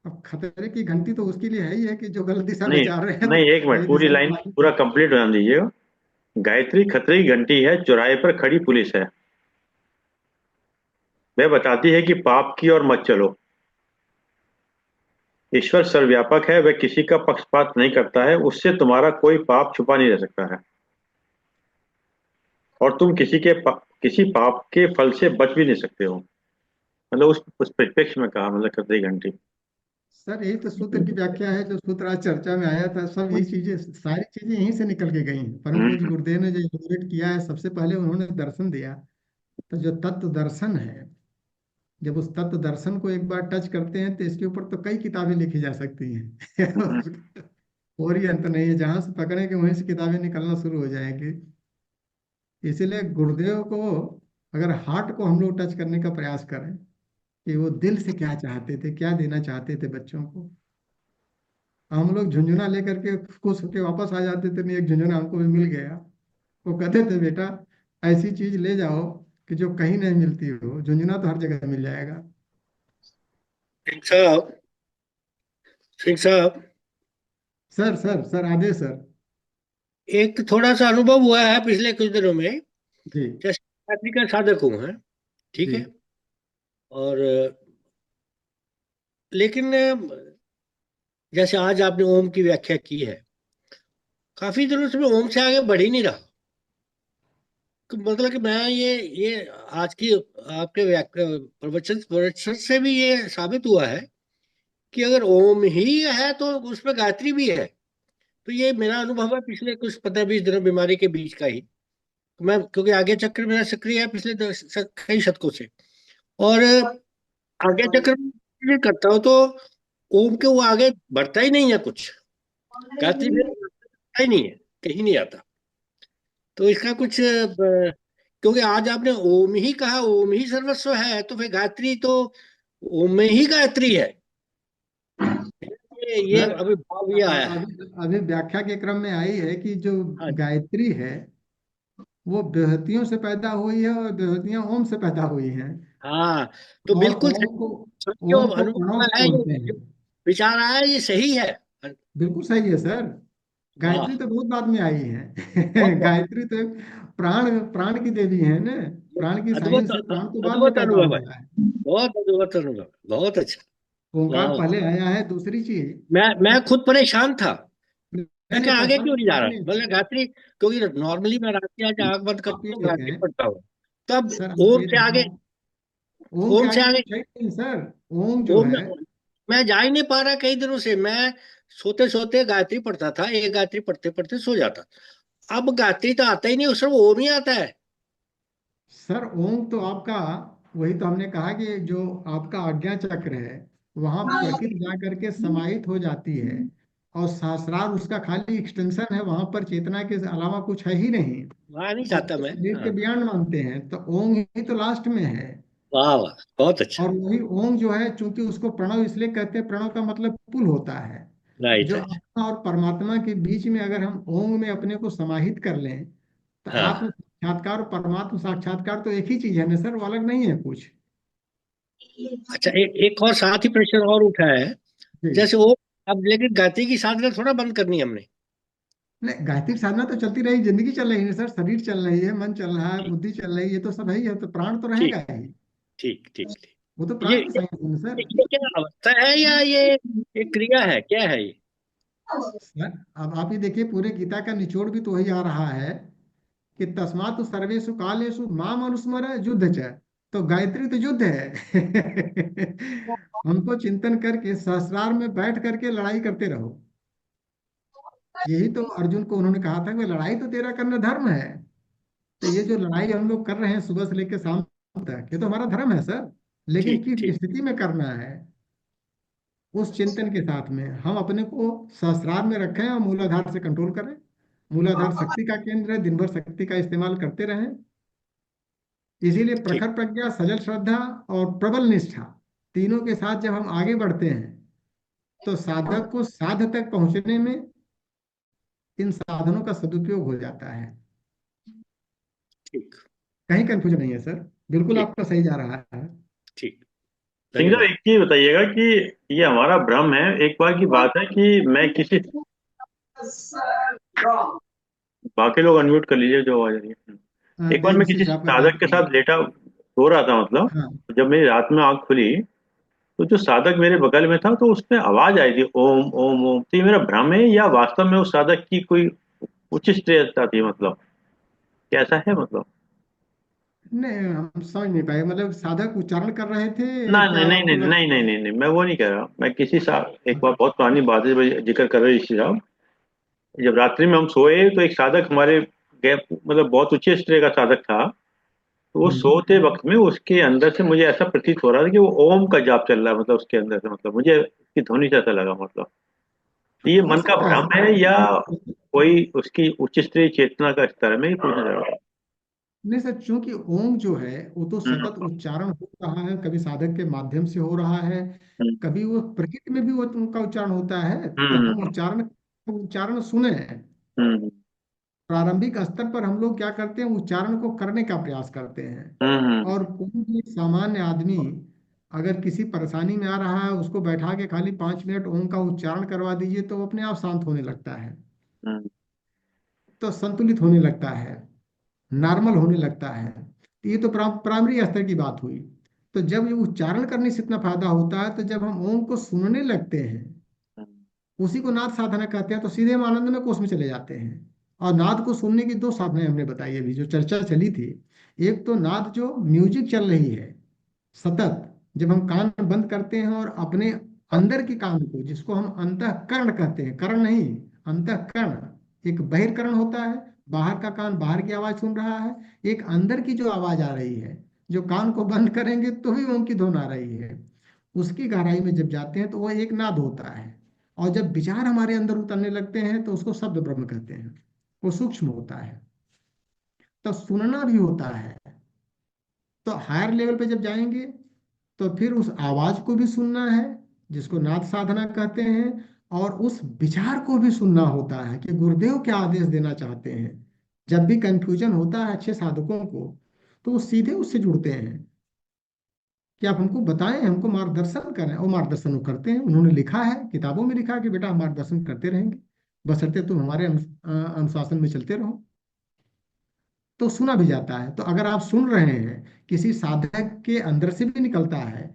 अब खतरे की घंटी तो उसके लिए है ही है कि जो गलत दिशा में नहीं जा रहे हैं, तो नहीं, एक मिनट, सही पूरी दिशा में लाइन पूरा लाएंगे। कंप्लीट ध्यान दीजिएगा। गायत्री खतरे की घंटी है, चौराहे पर खड़ी पुलिस है। वह बताती है कि पाप की और मत चलो। ईश्वर सर्वव्यापक है, वह किसी का पक्षपात नहीं करता है, उससे तुम्हारा कोई पाप छुपा नहीं रह सकता है। और तुम किसी पाप के फल से बच भी नहीं सकते हो। मतलब उस परिप्रेक्ष्य में कहा, मतलब खतरे की घंटी। सर यही तो सूत्र की व्याख्या है, जो सूत्र आज चर्चा में आया था। सब यही चीजें, सारी चीजें यहीं से निकल के गई हैं। परम पूज्य हम्म। गुरुदेव ने जो इलुस्ट्रेट किया है, सबसे पहले उन्होंने दर्शन दिया। तो जो तत्व दर्शन है, जब उस तत्व दर्शन को एक बार टच करते हैं, तो इसके ऊपर तो कई किताबें लिखी जा सकती हम्म। हैं। और ही अंत नहीं है, जहां से पकड़ेंगे वहीं से किताबें निकलना शुरू हो जाएंगी। इसीलिए गुरुदेव को, अगर हार्ट को हम लोग टच करने का प्रयास करें कि वो दिल से क्या चाहते थे, क्या देना चाहते थे बच्चों को, हम लोग झुंझुना लेकर के खुश होके वापस आ जाते थे। नहीं, एक झुंझुना हमको भी मिल गया। वो कहते थे, बेटा ऐसी चीज ले जाओ कि जो कहीं नहीं मिलती हो, झुंझुना तो हर जगह मिल जाएगा। सिंह साहब, सिंह साहब, सर सर सर, आदेश सर। एक थोड़ा सा अनुभव हुआ है पिछले कुछ दिनों में। जी जैसे आदमी का साधक हूँ है, ठीक है। जी। और लेकिन जैसे आज आपने ओम की व्याख्या की है, काफी दिनों से मैं ओम से आगे बढ़ ही नहीं रहा। तो मतलब कि मैं ये आज की आपके व्याख्या प्रवचन प्रवचन से भी ये साबित हुआ है कि अगर ओम ही है तो उसमें गायत्री भी है। तो ये मेरा अनुभव है पिछले कुछ 15-20 दिनों बीमारी के बीच का ही। मैं क्योंकि आगे चक्र मेरा सक्रिय है पिछले कई शतकों से। और आगे चक्र में करता हूँ तो ओम के वो आगे बढ़ता ही नहीं है कुछ। गायत्री भी बढ़ता ही नहीं है, कहीं नहीं आता। तो इसका कुछ क्योंकि आज आपने ओम ही कहा, ओम ही सर्वस्व है, तो फिर गायत्री तो ओम में ही गायत्री है। ये सर अभी भाव ये आया है। अभी अभी व्याख्या के क्रम में आई है कि जो हाँ जी। गायत्री है वो बेहतियों से पैदा हुई है, और बेहतियां ओम से पैदा हुई हैं। हाँ, तो और बिल्कुल सही। जो ओम को अनुभव प्रणव है, बोलते जो हैं। विचार आया है, ये सही है। बिल्कुल सही है सर। गायत्री वाह, तो बहुत बाद में आई बहुत है। बहुत गायत्री तो प्राण प्राण की देवी है ना। प्राण की अद्भुत, साइंस है, प्राण तो बाद में अद्भुत पैदा अनुभव है। हुआ है। बहुत अद्भुत अनुभव, बहुत अच्छा। वाह ओंकार वाह। पहले आया है, दूसरी चीज। मैं खुद परेशान था। नहीं मैं नहीं, क्या आगे क्यों परेशान नहीं जा रहा, नहीं। मतलब गायत्री, क्योंकि नॉर्मली मैं रात की आज आंख बंद आप करता ये हूँ, गायत्री देखें, पढ़ता हूँ। तब सर आप ओम ये से आगे, देखें, ओम के ओम से आगे आगे कुछ है ही नहीं सर। ओम जो ओम है, मैं जा ही नहीं पा रहा कई दिनों से। मैं सोते सोते गायत्री पढ़ता था, एक गायत्री पढ़ते पढ़ते सो जाता। अब गायत्री तो आता ही नहीं, उस समय ओम ही आता है। सर ओम तो आपका, वही तो हमने कहा कि जो आपका आज्ञा चक्र है, वहां प्रकृति जा करके समाहित हो जाती है। और सहस्रार उसका खाली एक्सटेंशन है, वहां पर चेतना के अलावा कुछ है ही नहीं। वहां नहीं और चाहता उसको मैं। शरीर के हाँ। बयान मानते हैं, तो ओम ही तो लास्ट में है। वाह वाह, बहुत अच्छा। और वही ओम जो है, चूंकि उसको प्रणव इसलिए कहते हैं, प्रणव का मतलब पुल होता है। राइट जो राइट। आत्मा और परमात्मा के बीच में अगर हम ओम में अपने को समाहित कर लें, तो आत्म हाँ। साक्षात्कार और परमात्म साक्षात्कार तो एक ही चीज है ना सर, वो अलग नहीं है कुछ। अच्छा, एक और साथ ही प्रश्न और उठा है। जी। जैसे वो, अब लेकिन गायत्री की साधना थोड़ा बंद करनी है हमने। नहीं, गायत्री साधना तो चलती रही, जिंदगी चल रही है सर। शरीर चल रही है, मन चल रहा है, ठीक, बुद्धि चल रही है, ये तो सब है ही है। तो प्राण तो ठीक, रहेगा ही। ठीक, ठीक, ठीक। वो तो ये प्राण की ये, साइंस है ना सर। ये क्या अवस्था है या ये एक क्रिया है, क्या है ये? सर अब आप ये देखिए, पूरे गीता का निचोड़ भी तो वही आ रहा है कि तस्मात् सर्वेषु कालेषु माम अनुस्मर युद्ध च। तो गायत्री तो युद्ध है। हमको चिंतन करके सहस्रार में बैठ करके लड़ाई करते रहो। यही तो अर्जुन को उन्होंने कहा था कि लड़ाई तो तेरा करना धर्म है। तो ये जो लड़ाई हम लोग कर रहे हैं सुबह से लेकर शाम तक, ये तो हमारा धर्म है सर। लेकिन ठीक किस ठीक स्थिति में करना है, उस चिंतन के साथ में हम अपने को सहस्रार में रखें और मूलाधार से कंट्रोल करें। मूलाधार शक्ति का केंद्र है, दिन भर शक्ति का इस्तेमाल करते रहें। इसीलिए ठीक प्रखर प्रज्ञा, सजल श्रद्धा और प्रबल निष्ठा, तीनों के साथ जब हम आगे बढ़ते हैं तो साधक को साध तक पहुंचने में इन साधनों का सदुपयोग हो जाता है। ठीक कहीं कंफ्यूजन नहीं है सर, बिल्कुल ठीक आपका सही जा रहा है। ठीक। सिंह साहब, धन्यवाद। एक चीज बताइएगा कि ये हमारा भ्रम है। एक बार की बात है कि मैं किसी, बाकी लोग अनम्यूट कर लीजिए जो आवाज आ रही है। एक बार मैं देवश्री किसी जी आपका काम साधक के कर लो। साथ लेटा सो रहा था, मतलब हाँ। जब मेरी रात में आंख खुली तो जो साधक मेरे बगल में था तो उसमें आवाज आई थी, ओम ओम ओम। तो ये मेरा भ्रम है या वास्तव में उस साधक की कोई उच्च श्रेयता थी? मतलब कैसा है मतलब? नहीं, हम समझ नहीं पाए, मतलब साधक उच्चारण कर रहे थे नहीं क्या नहीं नहीं आपको नहीं लग? नहीं नहीं नहीं नहीं, मैं वो नहीं कह रहा। मैं किसी सा एक बार बहुत पुरानी बात है जिक्र कर रहे ऋषि साहब। जब रात्रि में हम सोए तो एक साधक हमारे मतलब बहुत उच्च श्रेय का साधक था। तो वो हम्म। सोते वक्त में उसके अंदर से मुझे ऐसा प्रतीत हो रहा था कि वो ओम का जाप चल रहा है, मतलब उसके अंदर से, मतलब मुझे उसकी ध्वनि से ऐसा लगा। मतलब ये हो मन का सकता है भ्रम है या सर। कोई उसकी उच्च स्तरीय चेतना का स्तर है? मैं ये पूछना चाह रहा नहीं सर, चूंकि ओम जो है वो तो हूँ। सतत उच्चारण हो रहा है, कभी साधक के माध्यम से हो रहा है, हम्म कभी वो प्रकृति में भी वो उनका उच्चारण होता है। तो हम हम्म उच्चारण उच्चारण सुने हैं। हम्म प्रारंभिक स्तर पर हम लोग क्या करते हैं, उच्चारण को करने का प्रयास करते हैं। हम्म और कोई भी सामान्य आदमी अगर किसी परेशानी में आ रहा है, उसको बैठा के खाली 5 मिनट ओम का उच्चारण करवा दीजिए तो वो अपने आप शांत होने लगता है, हम्म तो संतुलित होने लगता है, नॉर्मल होने लगता है। तो ये तो प्राइमरी स्तर की बात हुई। तो जब ये उच्चारण करने से इतना फायदा होता है, तो जब हम ओम को सुनने लगते हैं, हम्म उसी को नाद साधना कहते हैं, तो सीधे हम आनंदमय कोष में चले जाते हैं। और नाद को सुनने की दो साधनाएं हमने बताई अभी जो चर्चा चली थी। एक तो नाद जो म्यूजिक चल रही है सतत, जब हम कान बंद करते हैं और अपने अंदर के कान को, जिसको हम अंतःकरण कहते हैं, करण नहीं, अंतःकरण, एक बहिर्करण होता है, बाहर का कान बाहर की आवाज सुन रहा है, एक अंदर की जो आवाज आ रही है, जो कान को बंद करेंगे तो भी ओम की धुन आ रही है, उसकी गहराई में जब जाते हैं तो वह एक नाद होता है। और जब विचार हमारे अंदर उतरने लगते हैं तो उसको शब्द ब्रह्म कहते हैं, वो सूक्ष्म होता है। तो सुनना भी होता है। तो हायर लेवल पे जब जाएंगे तो फिर उस आवाज को भी सुनना है, जिसको नाद साधना कहते हैं। और उस विचार को भी सुनना होता है कि गुरुदेव क्या आदेश देना चाहते हैं। जब भी कंफ्यूजन होता है अच्छे साधकों को, तो वो सीधे उससे जुड़ते हैं कि आप हमको बताएं, हमको मार्गदर्शन करें। और मार्गदर्शन वो करते हैं, उन्होंने लिखा है, किताबों में लिखा है कि बेटा हम मार्गदर्शन करते रहेंगे, बशर्ते तुम हमारे अनुशासन में चलते रहो। तो सुना भी जाता है। तो अगर आप सुन रहे हैं, किसी साधक के अंदर से भी निकलता है।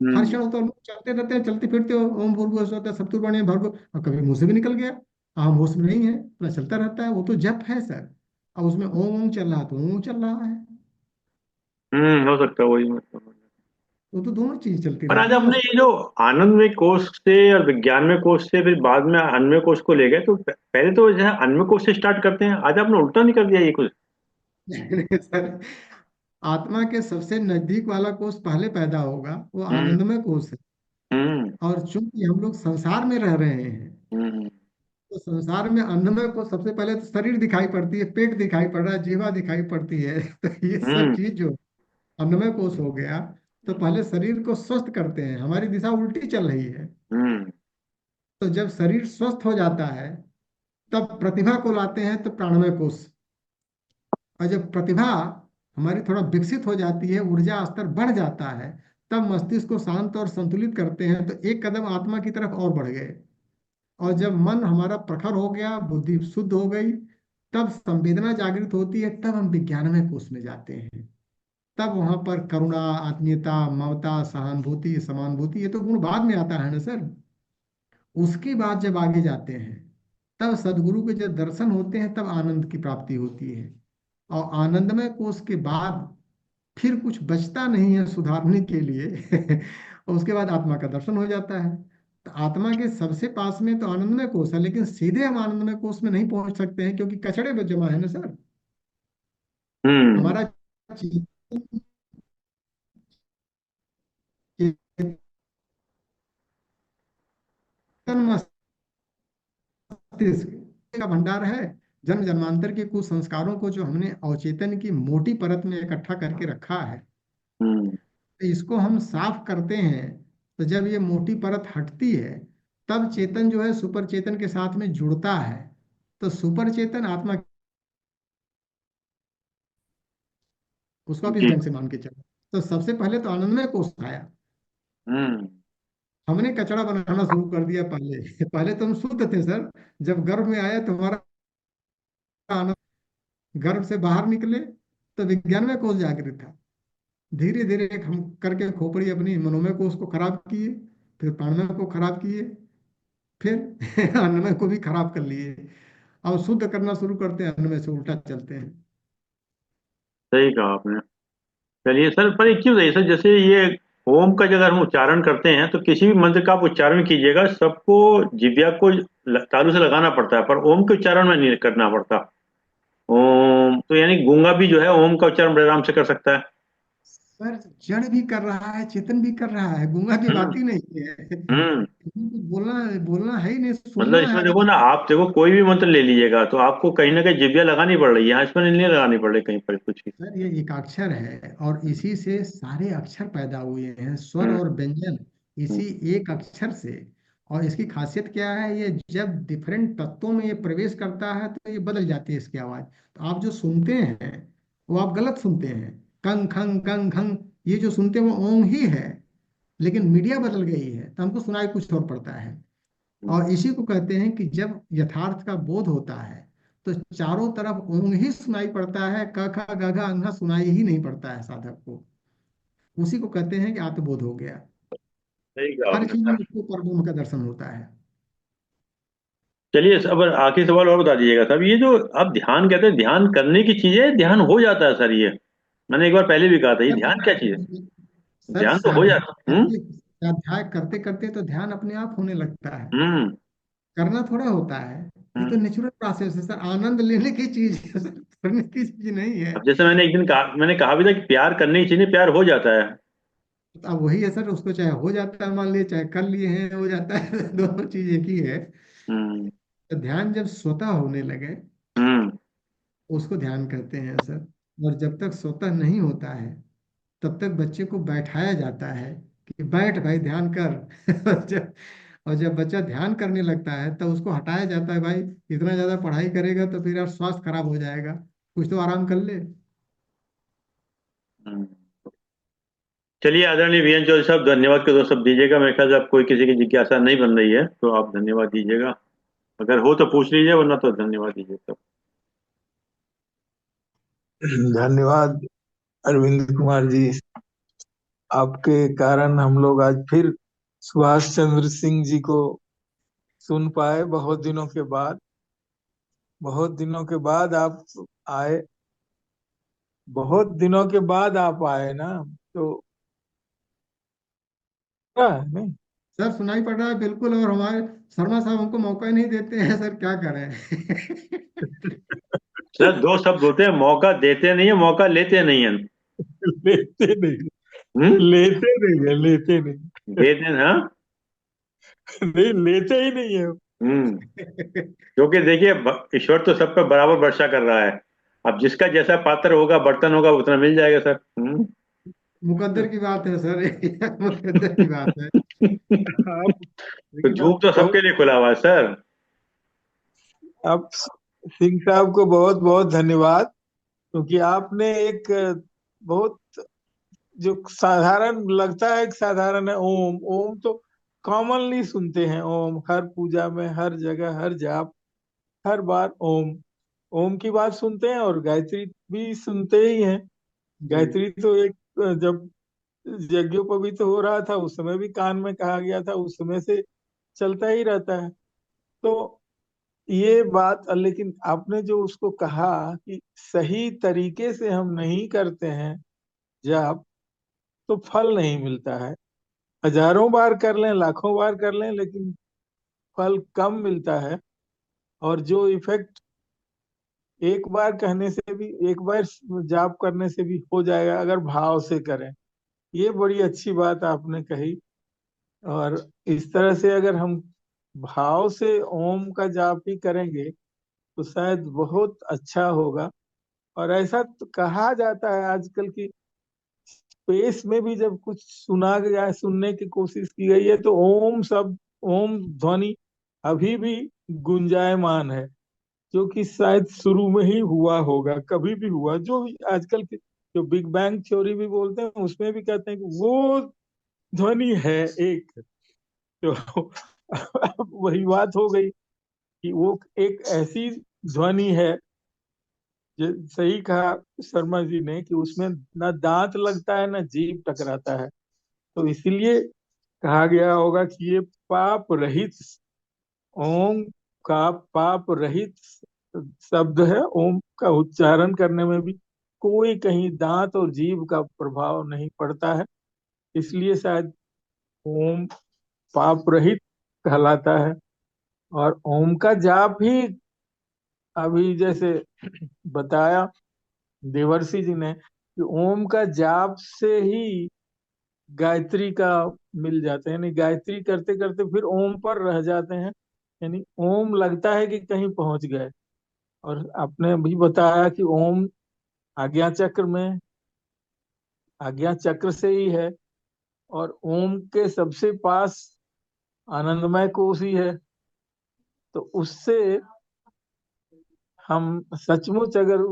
हर हम्म क्षण तो हम लोग चलते रहते हैं, चलते फिरते हो, ओम भूर्भुवः स्वः सप्तुर्वण्यं भर्गो, और कभी मुंह से भी निकल गया, हम होश में नहीं है, अपना चलता रहता है, वो तो जप है सर। अब उसमें ओम ओम चल रहा है तो ओम चल रहा है, हो सकता है वही मतलब। वो तो दोनों चीज चलती पर आज रहती है हमने बस। ये जो आनंदमय कोश से और विज्ञानमय कोश से फिर बाद में अन्वय कोश को ले गए, तो पहले तो जो है अन्वय कोश से स्टार्ट करते हैं। आज आपने उल्टा नहीं कर दिया ये कुछ? सर, आत्मा के सबसे नजदीक वाला कोष पहले पैदा होगा, वो हम्म आनंदमय कोष है। हम्म और चूंकि हम लोग संसार में रह रहे हैं, हम्म तो संसार में अन्नमय को सबसे पहले तो शरीर दिखाई पड़ती है, पेट दिखाई पड़ रहा है, जीवा दिखाई पड़ती है। तो ये सब हम्म चीज जो अन्नमय कोष हो गया, तो पहले शरीर को स्वस्थ करते हैं, हमारी दिशा उल्टी चल रही है। हम्म तो जब शरीर स्वस्थ हो जाता है, तब प्रतिभा को लाते हैं, तो प्राणमय कोष। और जब प्रतिभा हमारी थोड़ा विकसित हो जाती है, ऊर्जा स्तर बढ़ जाता है, तब मस्तिष्क को शांत और संतुलित करते हैं, तो एक कदम आत्मा की तरफ और बढ़ गए। और जब मन हमारा प्रखर हो गया, बुद्धि शुद्ध हो गई, तब संवेदना जागृत होती है, तब हम विज्ञानमय कोष में जाते हैं। तब वहां पर करुणा, आत्मीयता, ममता, सहानुभूति, समानुभूति, ये तो गुण बाद में आता है ना सर। उसके बाद जब आगे जाते हैं, तब सदगुरु के जब दर्शन होते हैं, तब आनंद की प्राप्ति होती है। और आनंदमय कोष के बाद फिर कुछ बचता नहीं है सुधारने के लिए और उसके बाद आत्मा का दर्शन हो जाता है। तो आत्मा के सबसे पास में तो आनंदमय कोष है, लेकिन सीधे हम आनंदमय कोष में नहीं पहुंच सकते हैं, क्योंकि कचड़े में जमा है ना सर। हम्म। हमारा चेतन मस्तिष्क का भंडार है, जन्म जन्मांतर के कुछ संस्कारों को जो हमने अवचेतन की मोटी परत में इकट्ठा करके रखा है। हम्म। तो इसको हम साफ करते हैं, तो जब ये मोटी परत हटती है, तब चेतन जो है सुपर चेतन के साथ में जुड़ता है। तो सुपर चेतन आत्मा, उसको आप इस जी। ढंग से मान के चलो। तो सबसे पहले तो आनंदमय कोष आया, हम्म। हमने कचरा बनाना शुरू कर दिया पहले पहले तो हम शुद्ध थे सर। जब गर्भ में आया तो हमारा आनंद, गर्भ से बाहर निकले तो विज्ञान में कोष जागृत था। धीरे धीरे हम करके खोपड़ी अपनी मनोमय कोष को खराब किए, फिर प्राणमय को खराब किए, फिर अन्नमय को भी खराब कर लिए। अब शुद्ध करना शुरू करते हैं, अन्नमय से उल्टा चलते हैं। सही कहा आपने। चलिए सर, पर एक चीज है सर, जैसे ये ओम का जब हम उच्चारण करते हैं तो किसी भी मंत्र का आप उच्चारण कीजिएगा, सबको जिह्वा को तालू से लगाना पड़ता है, पर ओम के उच्चारण में नहीं करना पड़ता। ओम तो यानी गूंगा भी जो है ओम का उच्चारण बड़े आराम से कर सकता है। पर जड़ भी कर रहा है, चेतन भी कर रहा है, गूंगा की बात हम्म। ही नहीं है हम्म। बोलना बोलना है ही नहीं, मतलब सुनना इसमें है। देखो ना, आप देखो कोई भी मंत्र ले लीजिएगा तो आपको कहीं ना कहीं जिह्वा लगानी पड़ रही है, यहाँ इसमें नहीं लगानी पड़ रही कहीं पर कुछ भी। सर ये एकाक्षर है, और इसी से सारे अक्षर पैदा हुए हैं, स्वर हम्म। और व्यंजन हम्म। इसी एक अक्षर से। और इसकी खासियत क्या है, ये जब डिफरेंट तत्वों में ये प्रवेश करता है तो ये बदल जाती है इसकी आवाज। तो आप जो सुनते हैं वो आप गलत सुनते हैं। कंग खंग कंग खंग, ये जो सुनते हैं वो ओम ही है, लेकिन मीडिया बदल गई है तो हमको सुनाई कुछ और पड़ता है। हम्म। और इसी को कहते हैं कि जब यथार्थ का बोध होता है तो चारों तरफ ओम ही सुनाई पड़ता है, क ख ग घ अंघ सुनाई ही नहीं पड़ता है साधक को। उसी को कहते हैं कि आत्मबोध हो गया। सही कहा हर आपने चीज में सर। उसको परब्रह्म का दर्शन होता है। चलिए, अब आखिरी सवाल और बता दीजिएगा साहब, ये जो आप ध्यान कहते हैं, ध्यान करने की चीज है, ध्यान हो जाता है सर ये? मैंने एक बार पहले भी कहा था, ये सर ध्यान क्या चीज है? सर ध्यान तो हो स्वाध्याय जाता है। स्वाध्याय करते करते तो ध्यान अपने आप होने लगता है। हम्म। करना थोड़ा होता है, ये तो हम्म। नेचुरल प्रोसेस है सर, आनंद लेने की चीज है सर, करने की चीज नहीं है। अब जैसे मैंने एक दिन कहा, मैंने कहा भी था कि प्यार करने की चीज नहीं, प्यार हो जाता है। तो अब वही है सर, उसको चाहे हो जाता है मान लिए, चाहे कर लिए हैं हो जाता है दोनों चीज एक ही है। हम्म। तो ध्यान जब स्वतः होने लगे हम्म। उसको ध्यान कहते हैं सर। और जब तक स्वतः नहीं होता है तब तक बच्चे को बैठाया जाता है कि बैठ भाई ध्यान कर और जब बच्चा ध्यान करने लगता है तब उसको हटाया जाता है, भाई इतना ज्यादा पढ़ाई करेगा तो फिर यार स्वास्थ्य खराब हो जाएगा, कुछ तो आराम कर ले। हम्म। चलिए आदरणीय वीएन चौधरी साहब, धन्यवाद के दो शब्द दीजिएगा। मेरे ख्याल से अब कोई किसी की जिज्ञासा नहीं बन रही है, तो आप धन्यवाद दीजिएगा। अगर हो तो पूछ लीजिए, वरना तो धन्यवाद दीजिए सब। धन्यवाद अरविंद कुमार जी। आपके कारण हम लोग आज फिर सुभाष चंद्र सिंह जी को सुन पाए, बहुत दिनों के बाद। बहुत दिनों के बाद आप आए, बहुत दिनों के बाद आप आए ना, तो क्या है नहीं। सर सुनाई पड़ रहा है बिल्कुल, और हमारे शर्मा साहब हमको मौका ही नहीं देते हैं सर, क्या करें सर दो शब्द होते हैं, मौका देते नहीं है, मौका लेते नहीं है। लेते नहीं, हम्म। लेते नहीं है, लेते नहीं देते हैं, हाँ। नहीं, लेते ही नहीं है। हम्म। क्योंकि देखिए, ईश्वर तो सब पे बराबर वर्षा कर रहा है। अब जिसका जैसा पात्र होगा, बर्तन होगा, उतना मिल जाएगा सर। हम्म। मुकद्दर की बात है सर मुकद्दर की बात है। आप, तो लेकिन झूठ आप तो बहुत, सबके लिए खुला हुआ है सर। आप सिंह साहब को बहुत बहुत धन्यवाद, क्योंकि आपने एक बहुत, जो साधारण लगता है एक साधारण है, ओम। ओम तो कॉमनली सुनते हैं, ओम हर पूजा में, हर जगह, हर जाप, हर बार ओम। ओम की बात सुनते हैं, और गायत्री भी सुनते ही हैं। जी। गायत्री तो एक, जब यज्ञोपवीत हो रहा था उस समय भी कान में कहा गया था, उस समय से चलता ही रहता है। तो ये बात, लेकिन आपने जो उसको कहा कि सही तरीके से हम नहीं करते हैं जब, तो फल नहीं मिलता है। हजारों बार कर लें, लाखों बार कर लें, लेकिन फल कम मिलता है। और जो इफेक्ट एक बार कहने से भी, एक बार जाप करने से भी हो जाएगा अगर भाव से करें। ये बड़ी अच्छी बात आपने कही। और इस तरह से अगर हम भाव से ओम का जाप ही करेंगे तो शायद बहुत अच्छा होगा। और ऐसा तो कहा जाता है आजकल की स्पेस में भी, जब कुछ सुना गया, सुनने की कोशिश की गई है, तो ओम शब्द, ओम ध्वनि अभी भी गुंजायमान है, जो कि शायद शुरू में ही हुआ होगा, कभी भी हुआ। जो भी आजकल के जो बिग बैंग थ्योरी भी बोलते हैं, उसमें भी कहते हैं कि वो ध्वनि है एक। तो अब वही बात हो गई कि वो एक ऐसी ध्वनि है, जो सही कहा शर्मा जी ने, कि उसमें ना दांत लगता है ना जीभ टकराता है। तो इसीलिए कहा गया होगा कि ये पाप रहित, ओम का पाप रहित शब्द है। ओम का उच्चारण करने में भी कोई कहीं दांत और जीभ का प्रभाव नहीं पड़ता है, इसलिए शायद ओम पाप रहित कहलाता है। और ओम का जाप ही, अभी जैसे बताया देवर्षि जी ने, कि ओम का जाप से ही गायत्री का मिल जाते हैं, यानी गायत्री करते करते फिर ओम पर रह जाते हैं, यानी ओम लगता है कि कहीं पहुंच गए। और आपने भी बताया कि ओम आज्ञा चक्र में, आज्ञा चक्र से ही है, और ओम के सबसे पास आनंदमय कोश ही है। तो उससे हम सचमुच अगर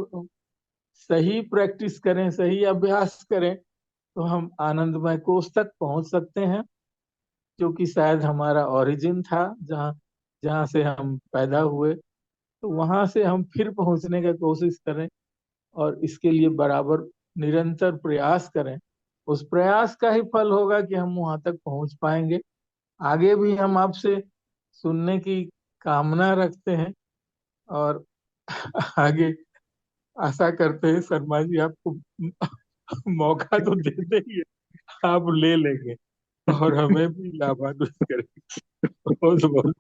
सही प्रैक्टिस करें, सही अभ्यास करें, तो हम आनंदमय कोश तक पहुंच सकते हैं, जो कि शायद हमारा ओरिजिन था, जहाँ जहाँ से हम पैदा हुए। तो वहां से हम फिर पहुंचने का कोशिश करें, और इसके लिए बराबर निरंतर प्रयास करें। उस प्रयास का ही फल होगा कि हम वहां तक पहुंच पाएंगे। आगे भी हम आपसे सुनने की कामना रखते हैं, और आगे आशा करते हैं शर्मा जी आपको मौका तो देते ही है, आप ले लेंगे और हमें भी लाभान्वित करेंगे। बहुत बहुत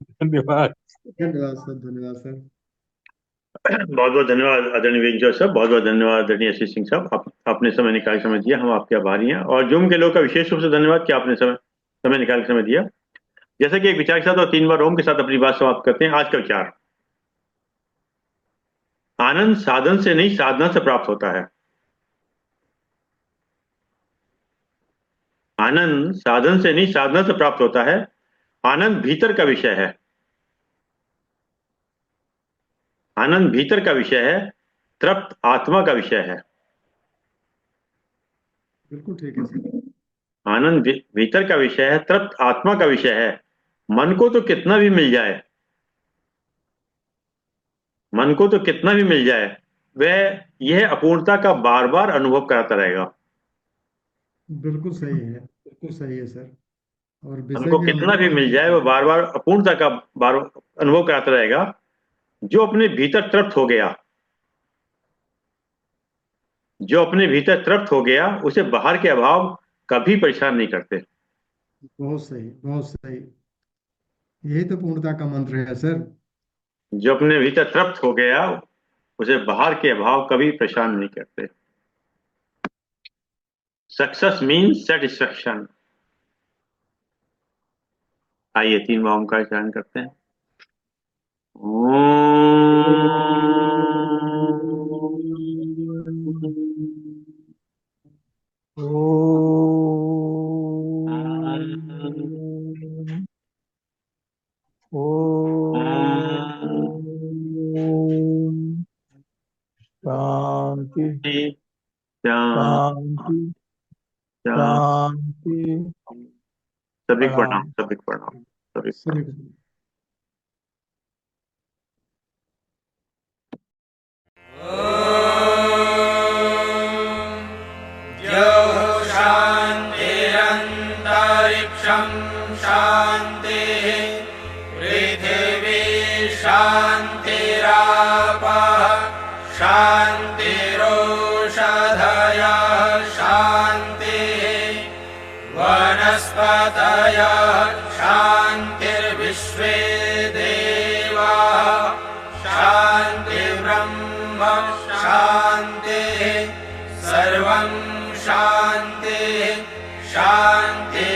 धन्यवाद। धन्यवाद सर, धन्यवाद सर। बहुत बहुत धन्यवाद आदरणीय विजय साहब, बहुत बहुत धन्यवाद आदरणीय आशीष सिंह साहब। आपने समय निकाल समय दिया, हम आपके आभारी हैं। और जूम के लोग का विशेष रूप से धन्यवाद कि आपने समय निकाल समय दिया। जैसे कि एक विचार के साथ और 3 बार ओम के साथ अपनी बात समाप्त करते हैं। आज का विचार: आनंद साधन से नहीं साधना से प्राप्त होता है। आनंद साधन से नहीं साधना से प्राप्त होता है। आनंद भीतर का विषय है। आनंद भीतर का विषय है, तृप्त आत्मा का विषय है। बिल्कुल ठीक है सर। आनंद भीतर का विषय है, तृप्त आत्मा का विषय है। मन को तो कितना भी मिल जाए, मन को तो कितना भी मिल जाए, वह यह अपूर्णता का बार बार अनुभव कराता रहेगा। बिल्कुल सही है, बिल्कुल सही है सर। और मन विषय को भी कितना भी अनुभव मिल करना जाए, वह चाहिए। बार बार अपूर्णता का बार अनुभव कराता रहेगा। जो अपने भीतर तृप्त हो गया, जो अपने भीतर तृप्त हो गया, उसे बाहर के अभाव कभी परेशान नहीं करते। बहुत सही, बहुत सही। यही तो पूर्णता का मंत्र है सर। जो अपने भीतर तृप्त हो गया, उसे बाहर के अभाव कभी परेशान नहीं करते। Success means satisfaction. आइए 3 बार ओम का उच्चारण करते हैं। शांति शांति शांति। सभी प्रणाम। प्रणाम, सभी प्रणाम, सभी सभी प्रणाम। को शान्तिरन्तरिक्षं शान्तिः पृथिवी शान्तिः। शान्तिरोषधयः शान्तिः वनस्पतयः शान्तिर्विश्वे देवाः शान्तिर्ब्रह्म शान्तिः सर्वं शान्तिः शान्ति